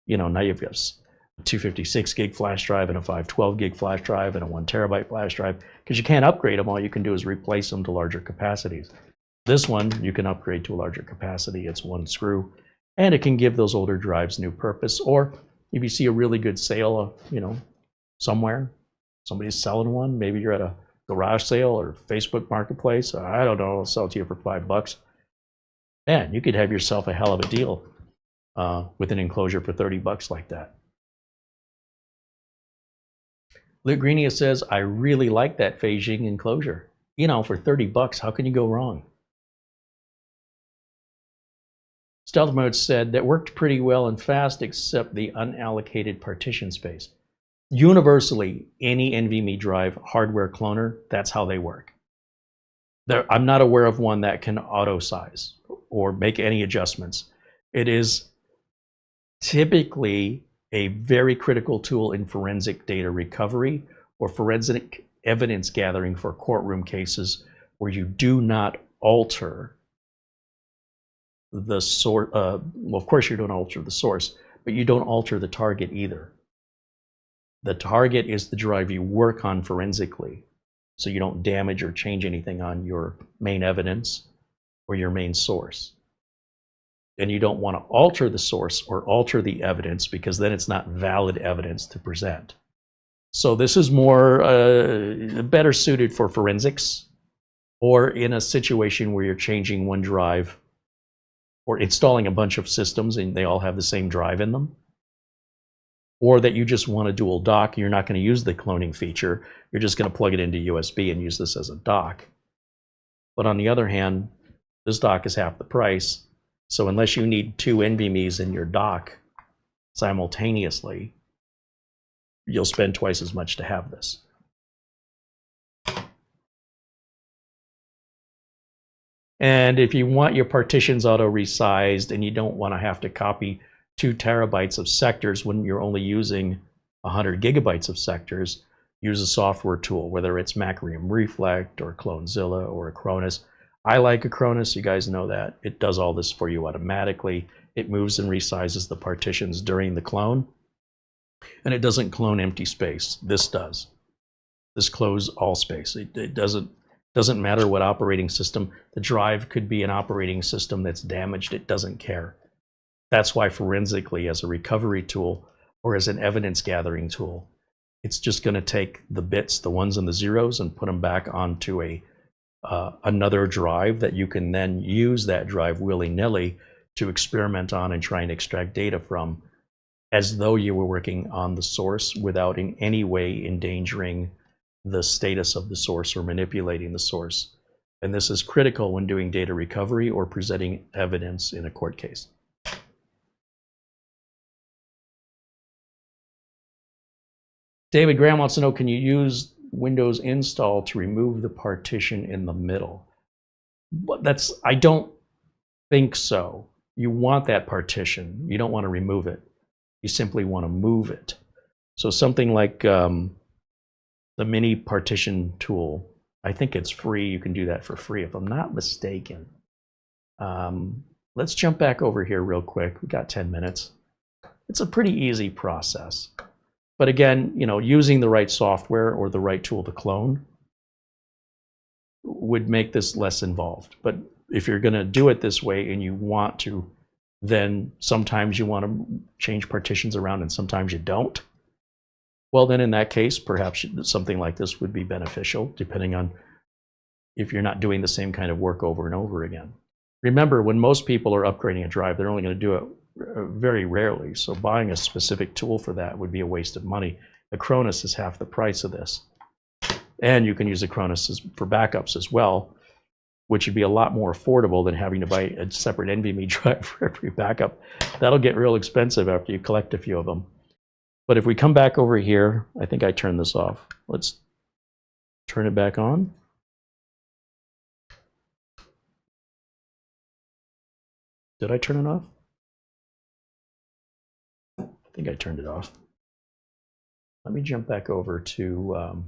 Now you've got a 256 gig flash drive and a 512 gig flash drive and a 1 terabyte flash drive, because you can't upgrade them. All you can do is replace them to larger capacities. This one you can upgrade to a larger capacity. It's one screw, and it can give those older drives new purpose. Or if you see a really good sale, somewhere, somebody's selling one, maybe you're at a garage sale or Facebook Marketplace, I don't know, I'll sell it to you for $5. Man, you could have yourself a hell of a deal with an enclosure for 30 bucks like that. Luke Greenia says, I really like that Fanxiang enclosure. For 30 bucks, how can you go wrong? Stealth Mode said, that worked pretty well and fast except the unallocated partition space. Universally, any NVMe drive hardware cloner, that's how they work. I'm not aware of one that can auto size or make any adjustments. It is typically a very critical tool in forensic data recovery or forensic evidence gathering for courtroom cases where you do not alter the source. Well, of course you don't alter the source, but you don't alter the target either. The target is the drive you work on forensically, so you don't damage or change anything on your main evidence or your main source. And you don't want to alter the source or alter the evidence, because then it's not valid evidence to present. So this is more better suited for forensics, or in a situation where you're changing one drive or installing a bunch of systems and they all have the same drive in them, or that you just want a dual dock. You're not going to use the cloning feature. You're just going to plug it into USB and use this as a dock. But on the other hand, this dock is half the price. So unless you need 2 NVMe's in your dock simultaneously, you'll spend twice as much to have this. And if you want your partitions auto resized and you don't want to have to copy 2 terabytes of sectors when you're only using 100 gigabytes of sectors, use a software tool, whether it's Macrium Reflect or Clonezilla or Acronis. I like Acronis, you guys know that. It does all this for you automatically. It moves and resizes the partitions during the clone, and it doesn't clone empty space. This does. This closes all space. It doesn't matter what operating system. The drive could be an operating system that's damaged. It doesn't care. That's why forensically, as a recovery tool or as an evidence gathering tool, it's just going to take the bits, the ones and the zeros, and put them back onto another drive that you can then use that drive willy-nilly to experiment on and try and extract data from, as though you were working on the source without in any way endangering the status of the source or manipulating the source. And this is critical when doing data recovery or presenting evidence in a court case. David Graham wants to know, can you use Windows install to remove the partition in the middle? But I don't think so. You want that partition. You don't want to remove it. You simply want to move it. So something like the mini partition tool, I think it's free. You can do that for free if I'm not mistaken. Let's jump back over here real quick. We got 10 minutes. It's a pretty easy process. But again, you know, using the right software or the right tool to clone would make this less involved. But if you're going to do it this way and you want to, then sometimes you want to change partitions around and sometimes you don't. Well, then in that case, perhaps something like this would be beneficial, depending on if you're not doing the same kind of work over and over again. Remember, when most people are upgrading a drive, they're only going to do it very rarely. So buying a specific tool for that would be a waste of money. Acronis is half the price of this. And you can use Acronis for backups as well, which would be a lot more affordable than having to buy a separate NVMe drive for every backup. That'll get real expensive after you collect a few of them. But if we come back over here, I think I turned this off. Let's turn it back on. Did I turn it off? I think I turned it off. Let me jump back over to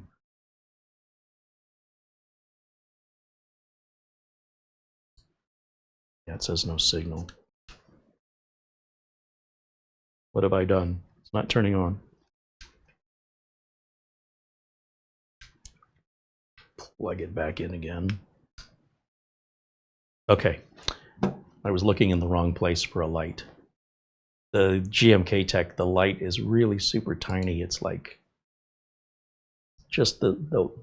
yeah, it says no signal. What have I done? It's not turning on. Plug it back in again. Okay. I was looking in the wrong place for a light. The GMK Tech, the light is really super tiny. It's like just the I don't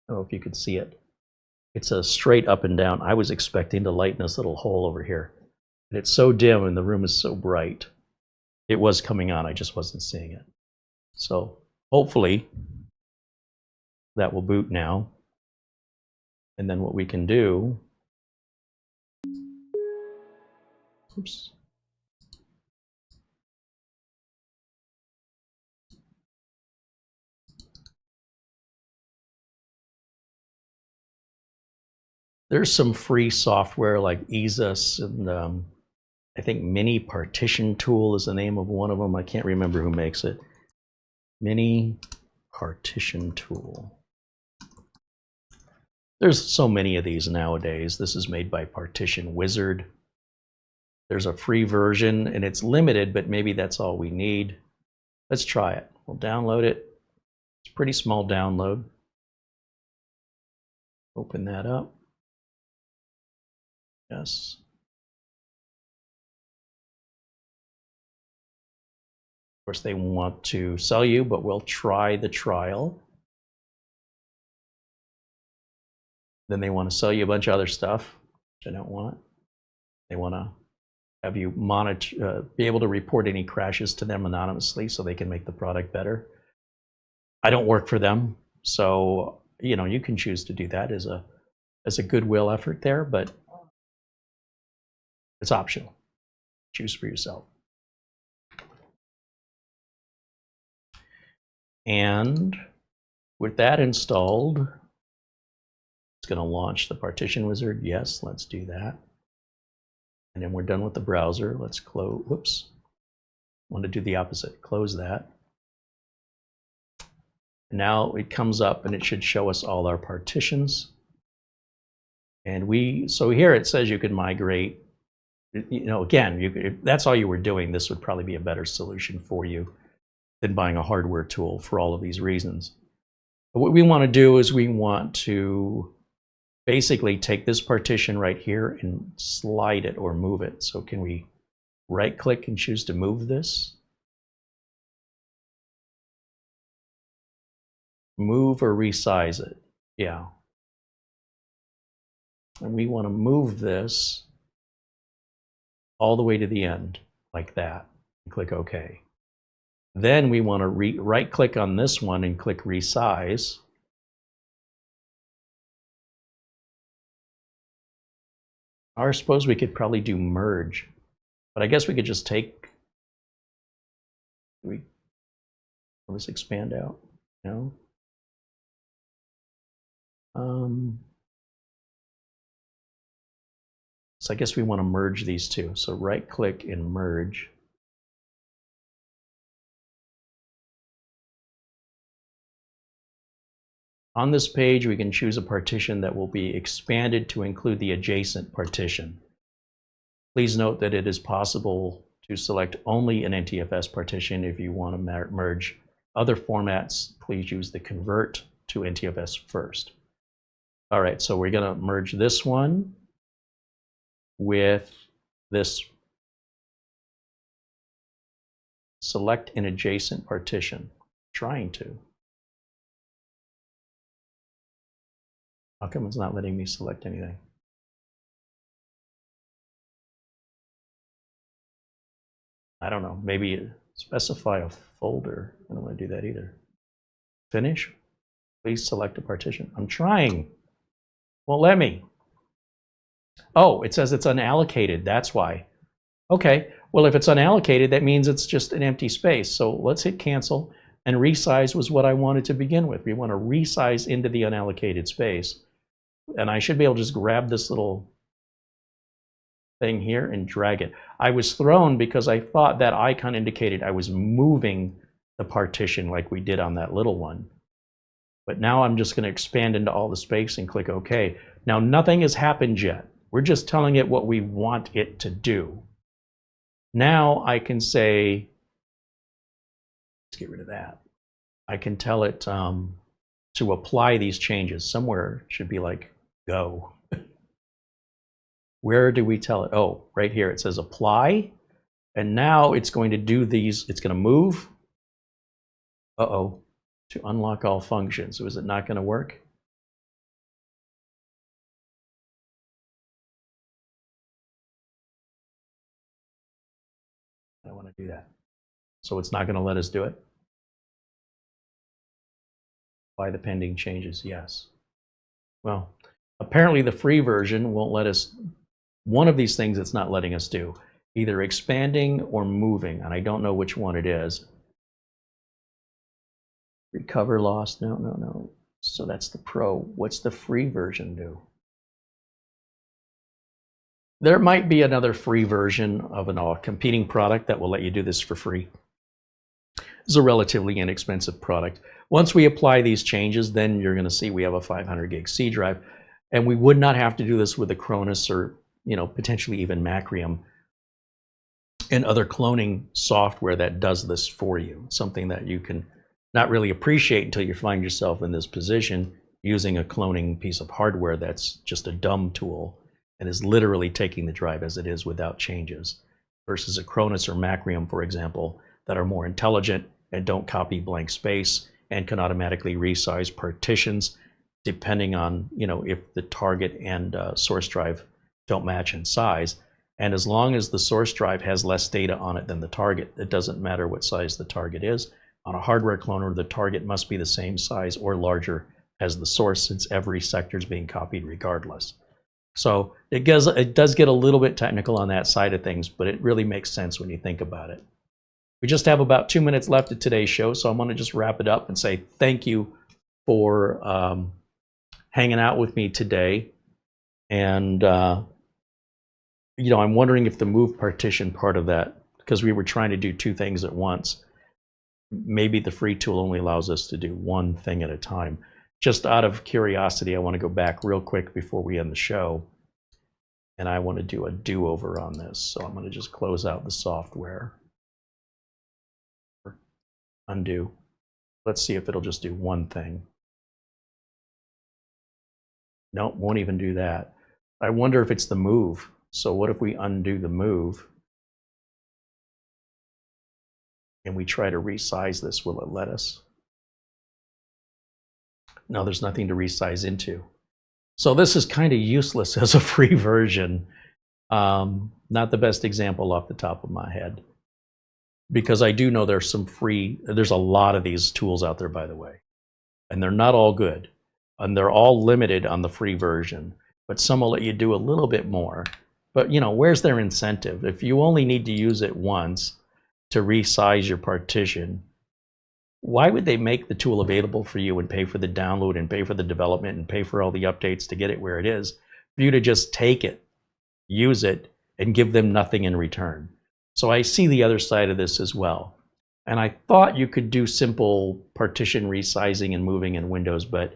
know if you could see it. It's a straight up and down. I was expecting to light in this little hole over here. And it's so dim and the room is so bright. It was coming on, I just wasn't seeing it. So hopefully that will boot now. And then what we can do, oops. There's some free software like ACASIS and I think Mini Partition Tool is the name of one of them. I can't remember who makes it. Mini Partition Tool. There's so many of these nowadays. This is made by Partition Wizard. There's a free version and it's limited, but maybe that's all we need. Let's try it. We'll download it. It's a pretty small download. Open that up. Yes. Of course, they want to sell you, but we'll try the trial. Then they want to sell you a bunch of other stuff, which I don't want. They want to have you monitor, be able to report any crashes to them anonymously so they can make the product better. I don't work for them, so you know, you can choose to do that as a goodwill effort there, but it's optional. Choose for yourself. And with that installed, it's going to launch the Partition Wizard. Yes, let's do that. And then we're done with the browser. Let's close. Whoops. I want to do the opposite. Close that. Now it comes up and it should show us all our partitions. And so here it says you can migrate. You know, again, if that's all you were doing, this would probably be a better solution for you than buying a hardware tool for all of these reasons. But what we want to do is we want to basically take this partition right here and slide it or move it. So can we right click and choose to move this? Move or resize it. Yeah. And we want to move this all the way to the end like that and click OK. Then we want to right click on this one and click resize. Or I suppose we could probably do merge, but I guess we could just take, will this expand out? No. So I guess we want to merge these two. So right click and merge. On this page, we can choose a partition that will be expanded to include the adjacent partition. Please note that it is possible to select only an NTFS partition. If you want to merge other formats, please use the convert to NTFS first. All right, so we're going to merge this one with this. Select an adjacent partition. Trying to. How come it's not letting me select anything? I don't know. Maybe specify a folder. I don't want to do that either. Finish. Please select a partition. I'm trying. Won't let me. Oh, it says it's unallocated. That's why. Okay. Well, if it's unallocated, that means it's just an empty space. So let's hit cancel. And resize was what I wanted to begin with. We want to resize into the unallocated space. And I should be able to just grab this little thing here and drag it. I was thrown because I thought that icon indicated I was moving the partition like we did on that little one. But now I'm just going to expand into all the space and click OK. Now nothing has happened yet. We're just telling it what we want it to do. Now I can say, let's get rid of that. I can tell it to apply these changes. Somewhere it should be like go. Where do we tell it? Oh, right here it says apply. And now it's going to do these. It's going to move. Uh-oh. To unlock all functions. So is it not going to work? I want to do that. So it's not going to let us do it? Apply the pending changes, yes. Well, apparently the free version won't let us, one of these things it's not letting us do, either expanding or moving, and I don't know which one it is. Recover loss, no. So that's the pro. What's the free version do? There might be another free version of a competing product that will let you do this for free. It's a relatively inexpensive product. Once we apply these changes, then you're going to see we have a 500 gig C drive, and we would not have to do this with Acronis or, potentially even Macrium and other cloning software that does this for you. Something that you can not really appreciate until you find yourself in this position using a cloning piece of hardware that's just a dumb tool and is literally taking the drive as it is without changes, versus Acronis or Macrium, for example, that are more intelligent and don't copy blank space and can automatically resize partitions depending on, if the target and source drive don't match in size. And as long as the source drive has less data on it than the target, it doesn't matter what size the target is. On a hardware cloner, the target must be the same size or larger as the source, since every sector is being copied regardless. So it does get a little bit technical on that side of things, but it really makes sense when you think about it. We just have about 2 minutes left of today's show, so I'm going to just wrap it up and say thank you for hanging out with me today. And I'm wondering if the move partition part of that, because we were trying to do two things at once, maybe the free tool only allows us to do one thing at a time. Just out of curiosity, I want to go back real quick before we end the show, and I want to do a do-over on this. So I'm going to just close out the software. Undo. Let's see if it'll just do one thing. Nope, won't even do that. I wonder if it's the move. So what if we undo the move and we try to resize this? Will it let us? No, there's nothing to resize into. So this is kind of useless as a free version. Not the best example off the top of my head, because I do know there's a lot of these tools out there, by the way, and they're not all good, and they're all limited on the free version, but some will let you do a little bit more. But where's their incentive? If you only need to use it once to resize your partition, why would they make the tool available for you and pay for the download and pay for the development and pay for all the updates to get it where it is, for you to just take it, use it, and give them nothing in return? So I see the other side of this as well. And I thought you could do simple partition resizing and moving in Windows, but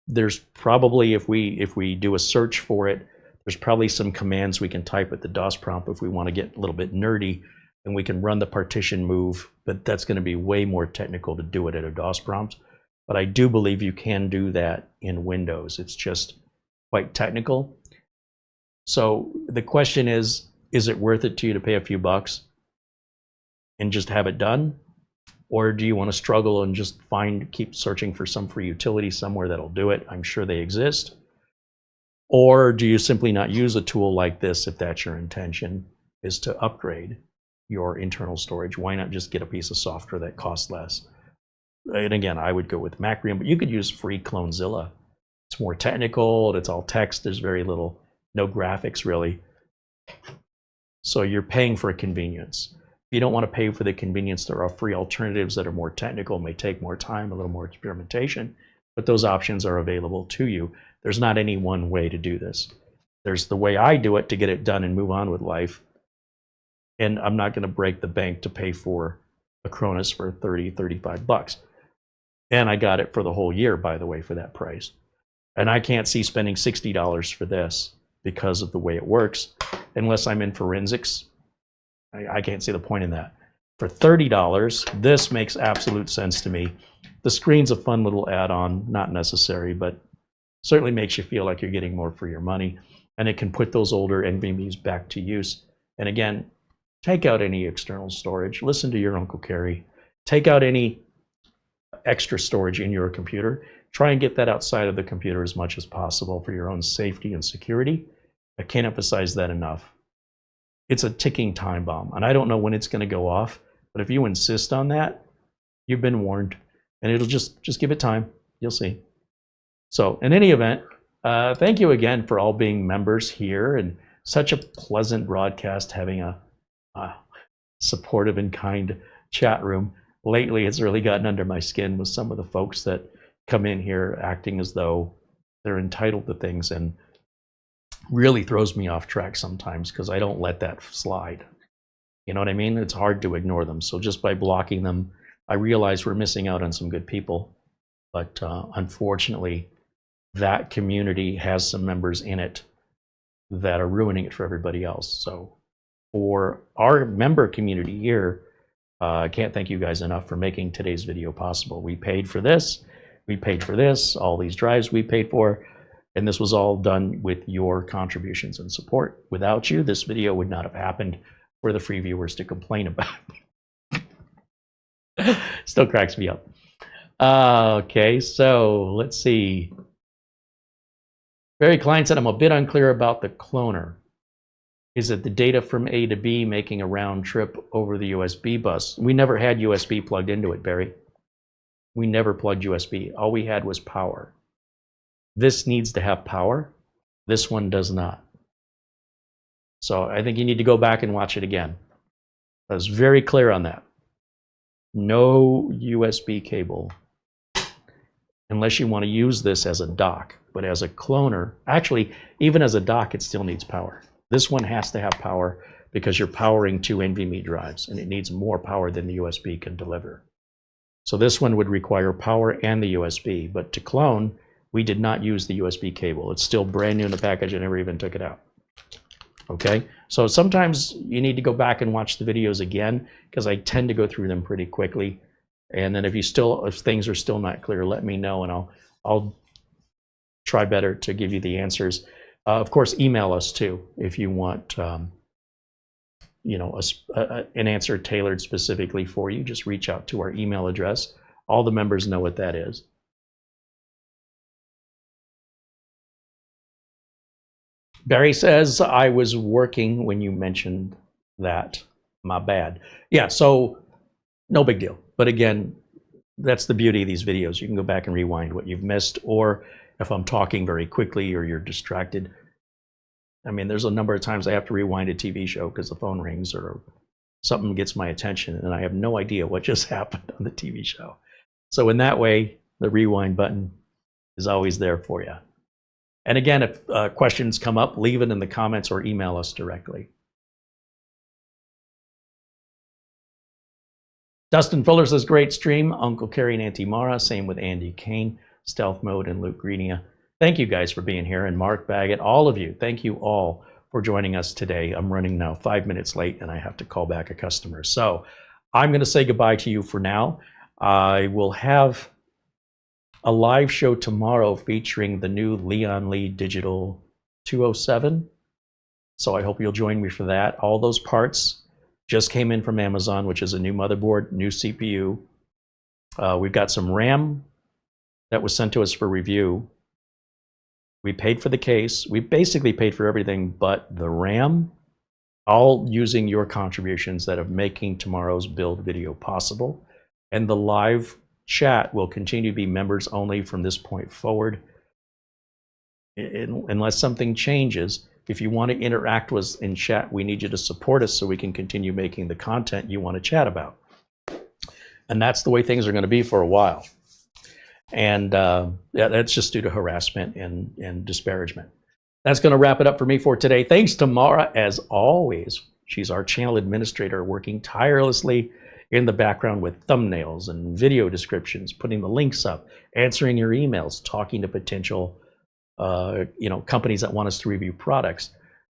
there's probably, if we do a search for it, there's probably some commands we can type at the DOS prompt if we want to get a little bit nerdy and we can run the partition move, but that's going to be way more technical to do it at a DOS prompt. But I do believe you can do that in Windows. It's just quite technical. So the question is it worth it to you to pay a few bucks and just have it done? Or do you want to struggle and just keep searching for some free utility somewhere that'll do it? I'm sure they exist. Or do you simply not use a tool like this if that's your intention, is to upgrade your internal storage? Why not just get a piece of software that costs less? And again, I would go with Macrium, but you could use free Clonezilla. It's more technical, it's all text, there's no graphics really. So you're paying for a convenience. If you don't want to pay for the convenience, there are free alternatives that are more technical, may take more time, a little more experimentation, but those options are available to you. There's not any one way to do this. There's the way I do it to get it done and move on with life. And I'm not going to break the bank to pay for Acronis for 30, 35 bucks. And I got it for the whole year, by the way, for that price. And I can't see spending $60 for this because of the way it works, unless I'm in forensics. I can't see the point in that. For $30, this makes absolute sense to me. The screen's a fun little add-on, not necessary, but certainly makes you feel like you're getting more for your money. And it can put those older NVMe's back to use. And again, take out any external storage. Listen to your Uncle Carey. Take out any extra storage in your computer. Try and get that outside of the computer as much as possible for your own safety and security. I can't emphasize that enough. It's a ticking time bomb, and I don't know when it's going to go off, but if you insist on that, you've been warned, and it'll just give it time. You'll see. So in any event, thank you again for all being members here, and such a pleasant broadcast, having a supportive and kind chat room. Lately, it's really gotten under my skin with some of the folks that come in here acting as though they're entitled to things, and really throws me off track sometimes because I don't let that slide. You know what I mean? It's hard to ignore them. So just by blocking them, I realize we're missing out on some good people. But unfortunately, that community has some members in it that are ruining it for everybody else. So for our member community here, I can't thank you guys enough for making today's video possible. We paid for this, all these drives we paid for, and this was all done with your contributions and support. Without you, this video would not have happened for the free viewers to complain about. Still cracks me up. Okay, so let's see. Barry Klein said, I'm a bit unclear about the cloner. Is it the data from A to B making a round trip over the USB bus? We never had USB plugged into it, Barry. We never plugged USB. All we had was power. This needs to have power. This one does not. So I think you need to go back and watch it again. I was very clear on that. No USB cable, unless you want to use this as a dock. But as a cloner, actually, even as a dock, it still needs power. This one has to have power because you're powering 2 NVMe drives, and it needs more power than the USB can deliver. So this one would require power and the USB, but to clone, we did not use the USB cable. It's still brand new in the package. I never even took it out. Okay, so sometimes you need to go back and watch the videos again because I tend to go through them pretty quickly. And then if things are still not clear, let me know, and I'll try better to give you the answers. Of course, email us too if you want, you know, an answer tailored specifically for you. Just reach out to our email address. All the members know what that is. Barry says, I was working when you mentioned that. My bad. Yeah, so no big deal. But again, that's the beauty of these videos. You can go back and rewind what you've missed, or if I'm talking very quickly or you're distracted. I mean, there's a number of times I have to rewind a TV show because the phone rings or something gets my attention and I have no idea what just happened on the TV show. So in that way, the rewind button is always there for you. And again, if questions come up, leave it in the comments or email us directly. Dustin Fuller says, great stream. Uncle Carey and Auntie Mara. Same with Andy Kane, Stealth Mode, and Luke Greenia. Thank you guys for being here. And Mark Baggett, all of you, thank you all for for joining us today. I'm running now 5 minutes late and I have to call back a customer. So I'm going to say goodbye to you for now. I will have a live show tomorrow featuring the new Lian Li Digital 207. So I hope you'll join me for that. All those parts just came in from Amazon, which is a new motherboard, new CPU. We've got some RAM that was sent to us for review. We paid for the case. We basically paid for everything but the RAM, all using your contributions that are making tomorrow's build video possible. And the live chat will continue to be members only from this point forward. Unless something changes, if you want to interact with us in chat, we need you to support us so we can continue making the content you want to chat about. And that's the way things are going to be for a while. And yeah, that's just due to harassment and disparagement. That's going to wrap it up for me for today. Thanks to Mara, as always. She's our channel administrator, working tirelessly in the background with thumbnails and video descriptions, putting the links up, answering your emails, talking to potential companies that want us to review products.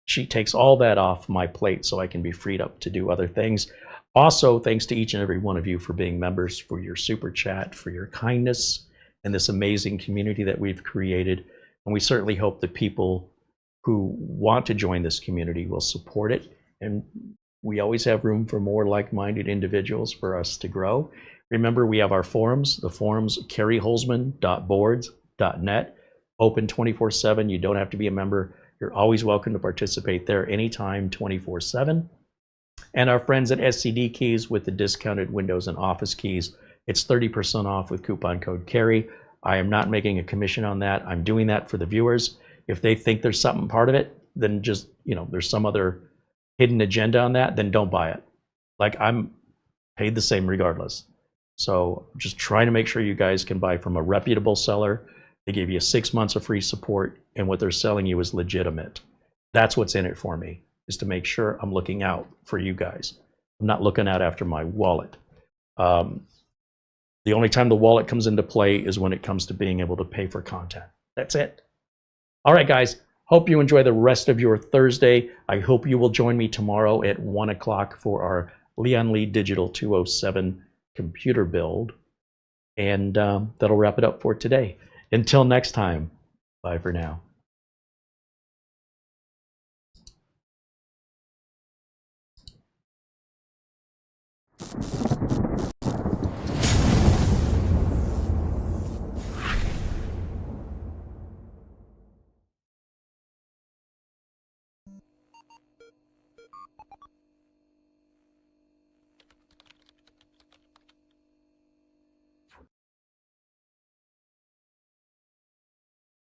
She takes all that off my plate so I can be freed up to do other things. Also, thanks to each and every one of you for being members, for your super chat, for your kindness, and this amazing community that we've created. And we certainly hope that people who want to join this community will support it. And we always have room for more like-minded individuals for us to grow. Remember, we have our forums, the forums, CareyHolzman.boards.net, open 24/7. You don't have to be a member. You're always welcome to participate there anytime, 24/7. And our friends at SCD Keys with the discounted Windows and Office keys. It's 30% off with coupon code Carey. I am not making a commission on that. I'm doing that for the viewers. If they think there's something part of it, then just, there's some other hidden agenda on that, then don't buy it. Like, I'm paid the same regardless. So just trying to make sure you guys can buy from a reputable seller. They give you 6 months of free support, and what they're selling you is legitimate. That's what's in it for me, is to make sure I'm looking out for you guys. I'm not looking out after my wallet. The only time the wallet comes into play is when it comes to being able to pay for content. That's it. All right, guys. Hope you enjoy the rest of your Thursday. I hope you will join me tomorrow at 1 o'clock for our Lian Li Digital 207 computer build. And that'll wrap it up for today. Until next time, bye for now.